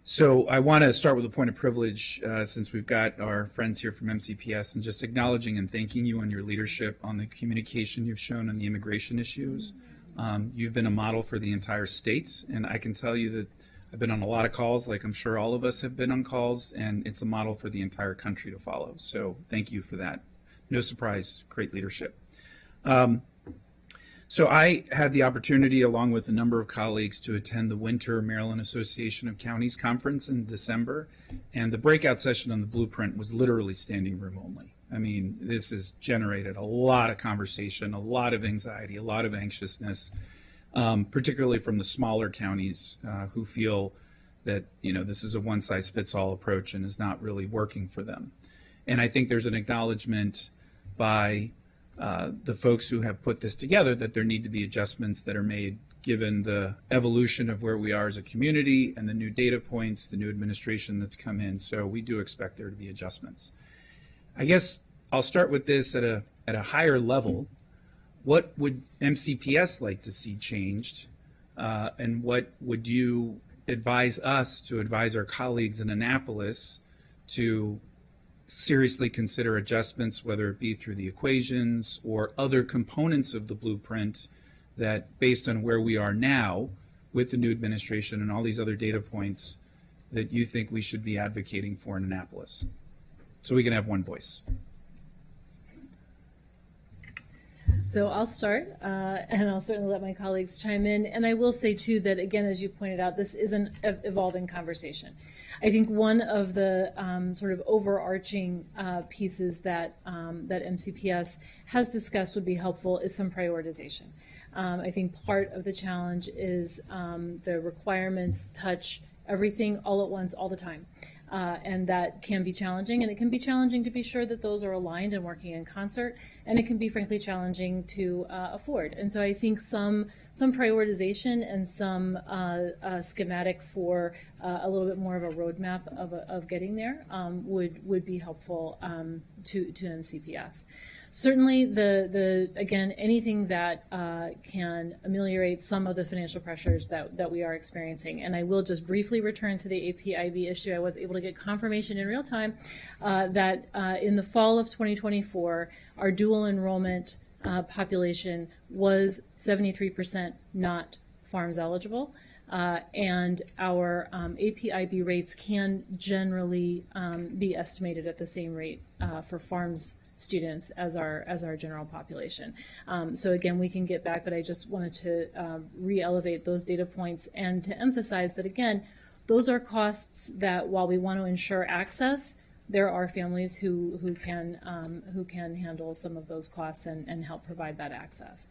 So I want to start with a point of privilege since we've got our friends here from MCPS, and just acknowledging and thanking you on your leadership on the communication you've shown on the immigration issues. You've been a model for the entire state, and I can tell you that I've been on a lot of calls, like I'm sure all of us have been on calls, and it's a model for the entire country to follow. So thank you for that. No surprise, great leadership. So I had the opportunity, along with a number of colleagues, to attend the Winter Maryland Association of Counties Conference in December, and the breakout session on the blueprint was literally standing room only. I mean, this has generated a lot of conversation, a lot of anxiety, a lot of anxiousness, particularly from the smaller counties who feel that, this is a one-size-fits-all approach and is not really working for them. And I think there's an acknowledgement by the folks who have put this together that there need to be adjustments that are made given the evolution of where we are as a community and the new data points, the new administration that's come in. So we do expect there to be adjustments. I guess I'll start with this at a higher level. What would MCPS like to see changed? And what would you advise us to advise our colleagues in Annapolis to seriously consider adjustments, whether it be through the equations or other components of the blueprint that, based on where we are now with the new administration and all these other data points, that you think we should be advocating for in Annapolis? So we can have one voice. So I'll start, and I'll certainly let my colleagues chime in. And I will say, too, that, again, as you pointed out, this is an evolving conversation. I think one of the sort of overarching pieces that MCPS has discussed would be helpful is some prioritization. I think part of the challenge is the requirements touch everything all at once, all the time. And that can be challenging, and it can be challenging to be sure that those are aligned and working in concert, and it can be frankly challenging to afford. And so I think some prioritization and some schematic for a little bit more of a roadmap of getting there would be helpful to MCPS. Certainly, again, anything that can ameliorate some of the financial pressures that we are experiencing. And I will just briefly return to the APIB issue. I was able to get confirmation in real time that in the fall of 2024, our dual enrollment population was 73% not farms eligible. and our APIB rates can generally be estimated at the same rate for farms students as our general population. So again, we can get back, but I just wanted to re-elevate those data points and to emphasize that, again, those are costs that while we want to ensure access, there are families who can handle some of those costs and help provide that access.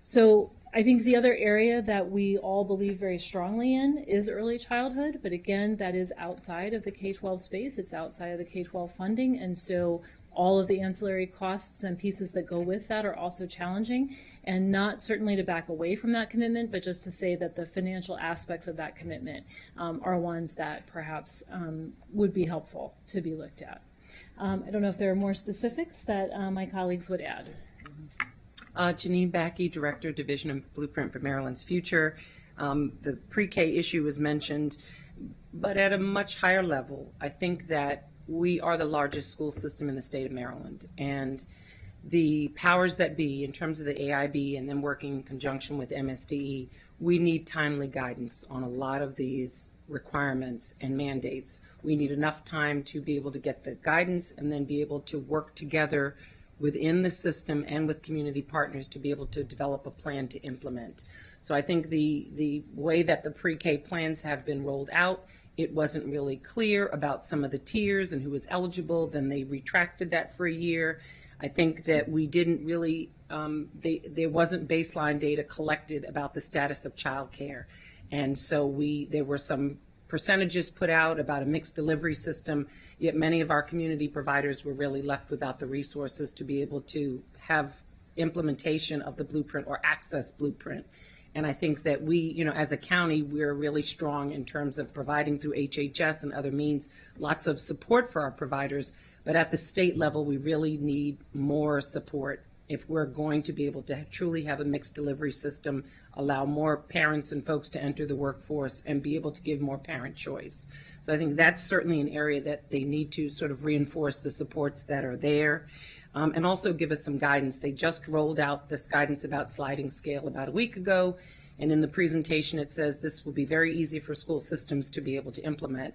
So I think the other area that we all believe very strongly in is early childhood, but again, that is outside of the K-12 space. It's outside of the K-12 funding, and so all of the ancillary costs and pieces that go with that are also challenging, and not certainly to back away from that commitment, but just to say that the financial aspects of that commitment are ones that perhaps would be helpful to be looked at. I don't know if there are more specifics that my colleagues would add. Janine Backey, Director, Division of Blueprint for Maryland's Future. The pre-K issue was mentioned, but at a much higher level, I think that we are the largest school system in the state of Maryland, and the powers that be in terms of the AIB and then working in conjunction with MSDE, we need timely guidance on a lot of these requirements and mandates. We need enough time to be able to get the guidance and then be able to work together within the system and with community partners to be able to develop a plan to implement. So I think the way that the pre-K plans have been rolled out, it wasn't really clear about some of the tiers and who was eligible. Then they retracted that for a year. I think that we didn't really, there wasn't baseline data collected about the status of childcare. And so there were some percentages put out about a mixed delivery system, yet many of our community providers were really left without the resources to be able to have implementation of the blueprint or access blueprint. And I think that we, as a county, we're really strong in terms of providing through HHS and other means lots of support for our providers. But at the state level, we really need more support if we're going to be able to truly have a mixed delivery system, allow more parents and folks to enter the workforce and be able to give more parent choice. So I think that's certainly an area that they need to sort of reinforce the supports that are there. And also give us some guidance. They just rolled out this guidance about sliding scale about a week ago, and in the presentation it says this will be very easy for school systems to be able to implement.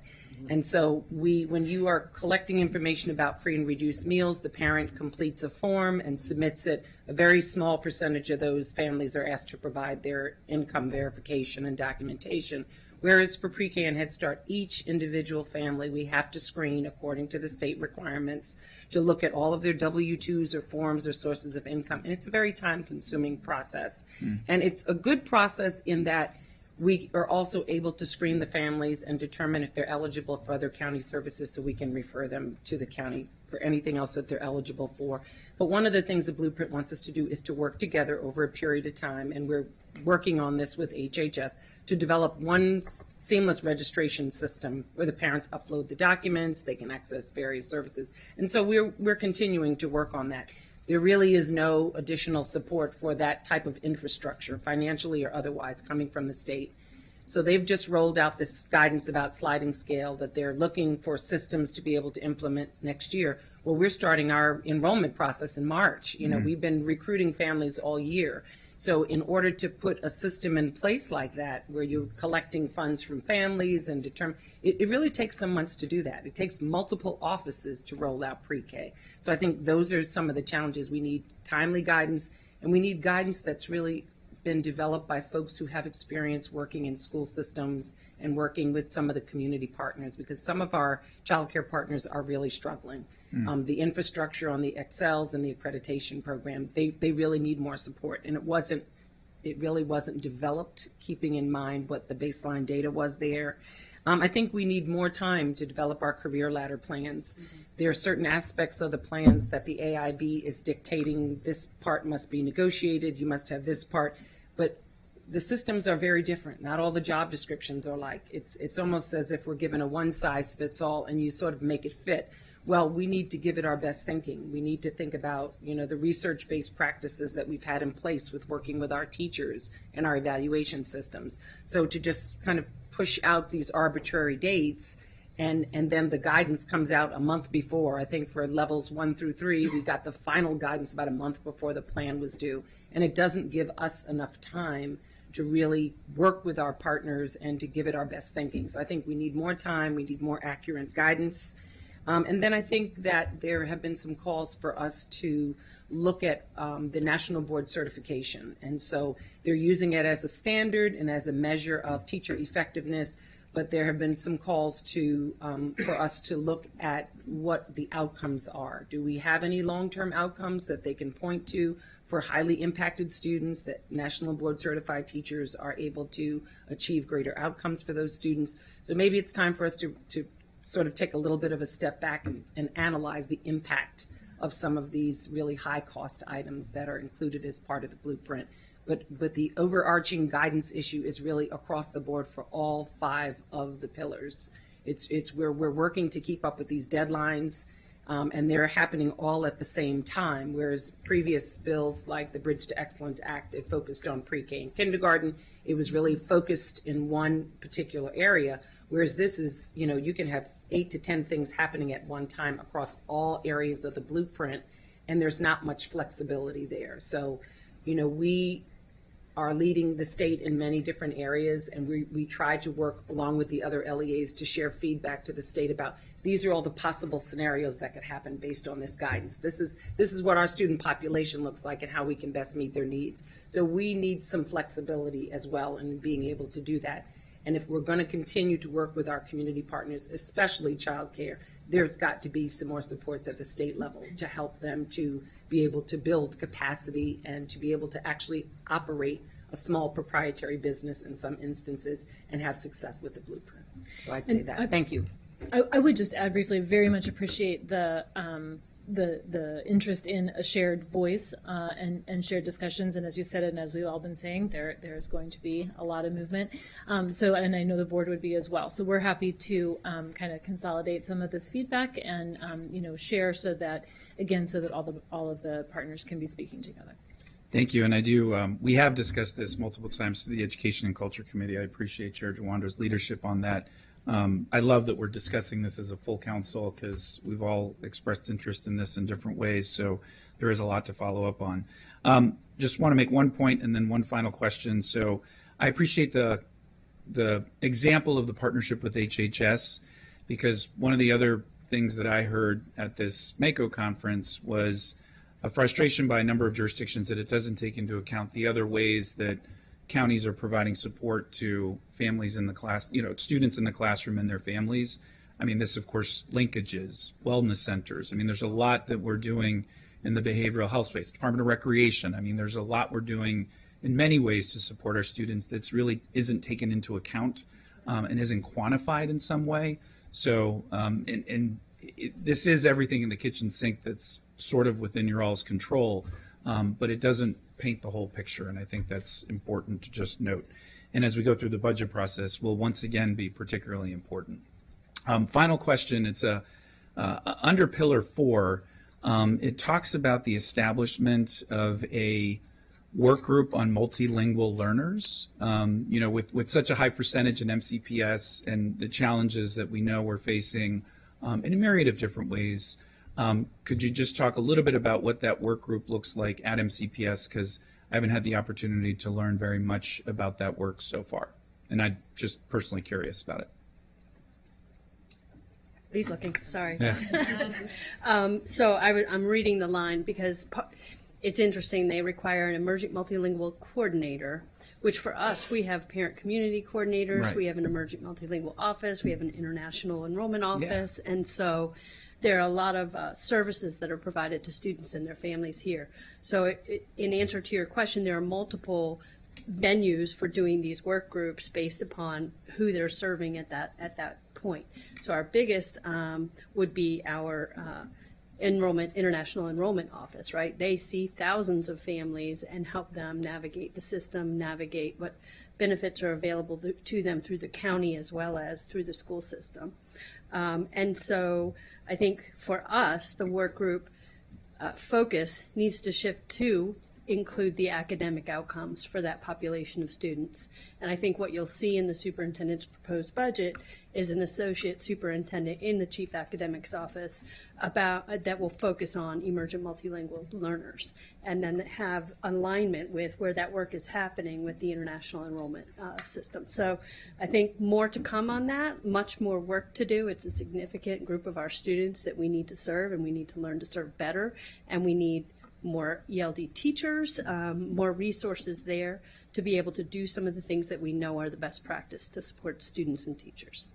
And so when you are collecting information about free and reduced meals, the parent completes a form and submits it. A very small percentage of those families are asked to provide their income verification and documentation. Whereas for pre-K and Head Start, each individual family, we have to screen according to the state requirements to look at all of their W-2s or forms or sources of income. And it's a very time-consuming process. And it's a good process in that we are also able to screen the families and determine if they're eligible for other county services so we can refer them to the county for anything else that they're eligible for. But one of the things the Blueprint wants us to do is to work together over a period of time, and we're working on this with HHS to develop one seamless registration system where the parents upload the documents, they can access various services. And so we're continuing to work on that. There really is no additional support for that type of infrastructure, financially or otherwise, coming from the state. So they've just rolled out this guidance about sliding scale that they're looking for systems to be able to implement next year. Well, we're starting our enrollment process in March. We've been recruiting families all year. So in order to put a system in place like that, where you're collecting funds from families and it really takes some months to do that. It takes multiple offices to roll out pre-K. So I think those are some of the challenges. We need timely guidance, and we need guidance that's really been developed by folks who have experience working in school systems and working with some of the community partners, because some of our child care partners are really struggling. The infrastructure on the Excels and the accreditation program, they really need more support. And it really wasn't developed keeping in mind what the baseline data was there. I think we need more time to develop our career ladder plans. There are certain aspects of the plans that the AIB is dictating. This part must be negotiated. You must have this part. But the systems are very different. Not all the job descriptions are like. It's almost as if we're given a one-size-fits-all and you sort of make it fit. Well, we need to give it our best thinking. We need to think about, the research-based practices that we've had in place with working with our teachers and our evaluation systems. So to just kind of push out these arbitrary dates and then the guidance comes out a month before. I think for levels 1 through 3, we got the final guidance about a month before the plan was due. And it doesn't give us enough time really work with our partners and to give it our best thinking. So I think we need more time, we need more accurate guidance. And then I think that there have been some calls for us to look at the National Board certification. And so they're using it as a standard and as a measure of teacher effectiveness, but there have been some calls to for us to look at what the outcomes are. Do we have any long-term outcomes that they can point to for highly impacted students, that National Board certified teachers are able to achieve greater outcomes for those students? So maybe it's time for us to sort of take a little bit of a step back and analyze the impact of some of these really high cost items that are included as part of the blueprint. But the overarching guidance issue is really across the board for all 5 of the pillars. It's where we're working to keep up with these deadlines, and they're happening all at the same time, whereas previous bills like the Bridge to Excellence Act, it focused on pre-K and kindergarten. It was really focused in one particular area, whereas this is, you can have 8 to 10 things happening at one time across all areas of the blueprint, and there's not much flexibility there. So, we are leading the state in many different areas, and we try to work along with the other LEAs to share feedback to the state about these are all the possible scenarios that could happen based on this guidance. This is what our student population looks like and how we can best meet their needs. So we need some flexibility as well in being able to do that. And if we're going to continue to work with our community partners, especially childcare, there's got to be some more supports at the state level to help them to be able to build capacity and to be able to actually operate a small proprietary business in some instances and have success with the blueprint. So I'd say that. Thank you. I would just add briefly, very much appreciate the interest in a shared voice and shared discussions. And as you said, and as we've all been saying, there is going to be a lot of movement. And I know the board would be as well. So we're happy to kind of consolidate some of this feedback and share so that all of the partners can be speaking together. Thank you. And I do, we have discussed this multiple times to the Education and Culture Committee. I appreciate Chair Jawandra's leadership on that. I love that we're discussing this as a full council because we've all expressed interest in this in different ways. So there is a lot to follow up on. Just want to make one point and then one final question. So I appreciate the example of the partnership with HHS, because one of the other things that I heard at this MACO conference was a frustration by a number of jurisdictions that it doesn't take into account the other ways that counties are providing support to families in the class, students in the classroom and their families. I mean, this, of course, linkages, wellness centers. I mean, there's a lot that we're doing in the behavioral health space, Department of Recreation. I mean, there's a lot we're doing in many ways to support our students that's really isn't taken into account and isn't quantified in some way. So, this is everything in the kitchen sink that's sort of within your all's control, but it doesn't paint the whole picture, and I think that's important to just note. And as we go through the budget process, will once again be particularly important. Final question, it's under Pillar 4, it talks about the establishment of a work group on multilingual learners, with such a high percentage in MCPS and the challenges that we know we're facing in a myriad of different ways. Could you just talk a little bit about what that work group looks like at MCPS? Because I haven't had the opportunity to learn very much about that work so far, and I'm just personally curious about it. He's looking, sorry. Yeah. So I'm reading the line because it's interesting. They require an emergent multilingual coordinator, which for us, we have parent community coordinators, Right. we have an emergent multilingual office, we have an international enrollment office, and so there are a lot of services that are provided to students and their families here. So in answer to your question, there are multiple venues for doing these work groups based upon who they're serving at that point. So our biggest would be our international enrollment office, right? They see thousands of families and help them navigate the system, navigate what benefits are available to them through the county as well as through the school system. And so I think for us, the work group focus needs to shift to include the academic outcomes for that population of students. And I think what you'll see in the superintendent's proposed budget is an associate superintendent in the chief academics office that will focus on emergent multilingual learners, and then have alignment with where that work is happening with the international enrollment system. So I think more to come on that, much more work to do. It's a significant group of our students that we need to serve, and we need to learn to serve better, and we need more ELD teachers, more resources there to be able to do some of the things that we know are the best practice to support students and teachers.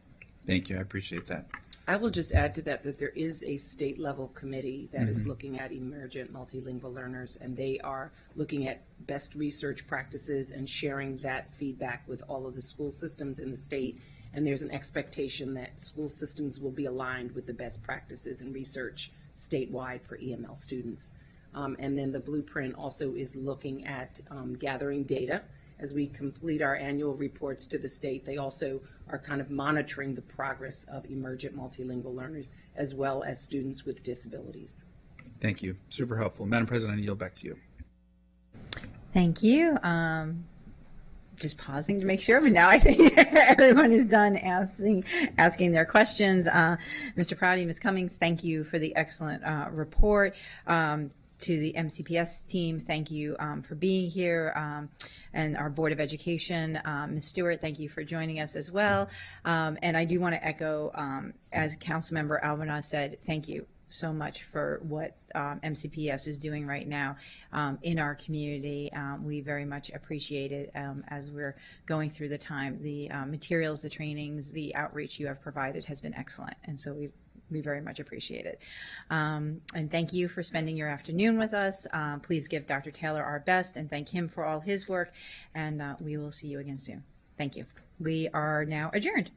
Thank you. I appreciate that. I will just add to that there is a state level committee that is looking at emergent multilingual learners, and they are looking at best research practices and sharing that feedback with all of the school systems in the state. And there's an expectation that school systems will be aligned with the best practices and research statewide for EML students. And then the blueprint also is looking at gathering data. As we complete our annual reports to the state, they also are kind of monitoring the progress of emergent multilingual learners as well as students with disabilities. Thank you. Super helpful. Madam President, I yield back to you. Thank you. Just pausing to make sure, but now I think everyone is done asking their questions. Mr. Prouty, Ms. Cummings, thank you for the excellent report. To the MCPS team, thank you for being here, and our Board of Education. Ms. Stewart, thank you for joining us as well. And I do want to echo, as Councilmember Albanaz said, thank you so much for what MCPS is doing right now in our community. We very much appreciate it as we're going through the time. The materials, the trainings, the outreach you have provided has been excellent, and so we very much appreciate it. And thank you for spending your afternoon with us. Please give Dr. Taylor our best and thank him for all his work. And we will see you again soon. Thank you. We are now adjourned.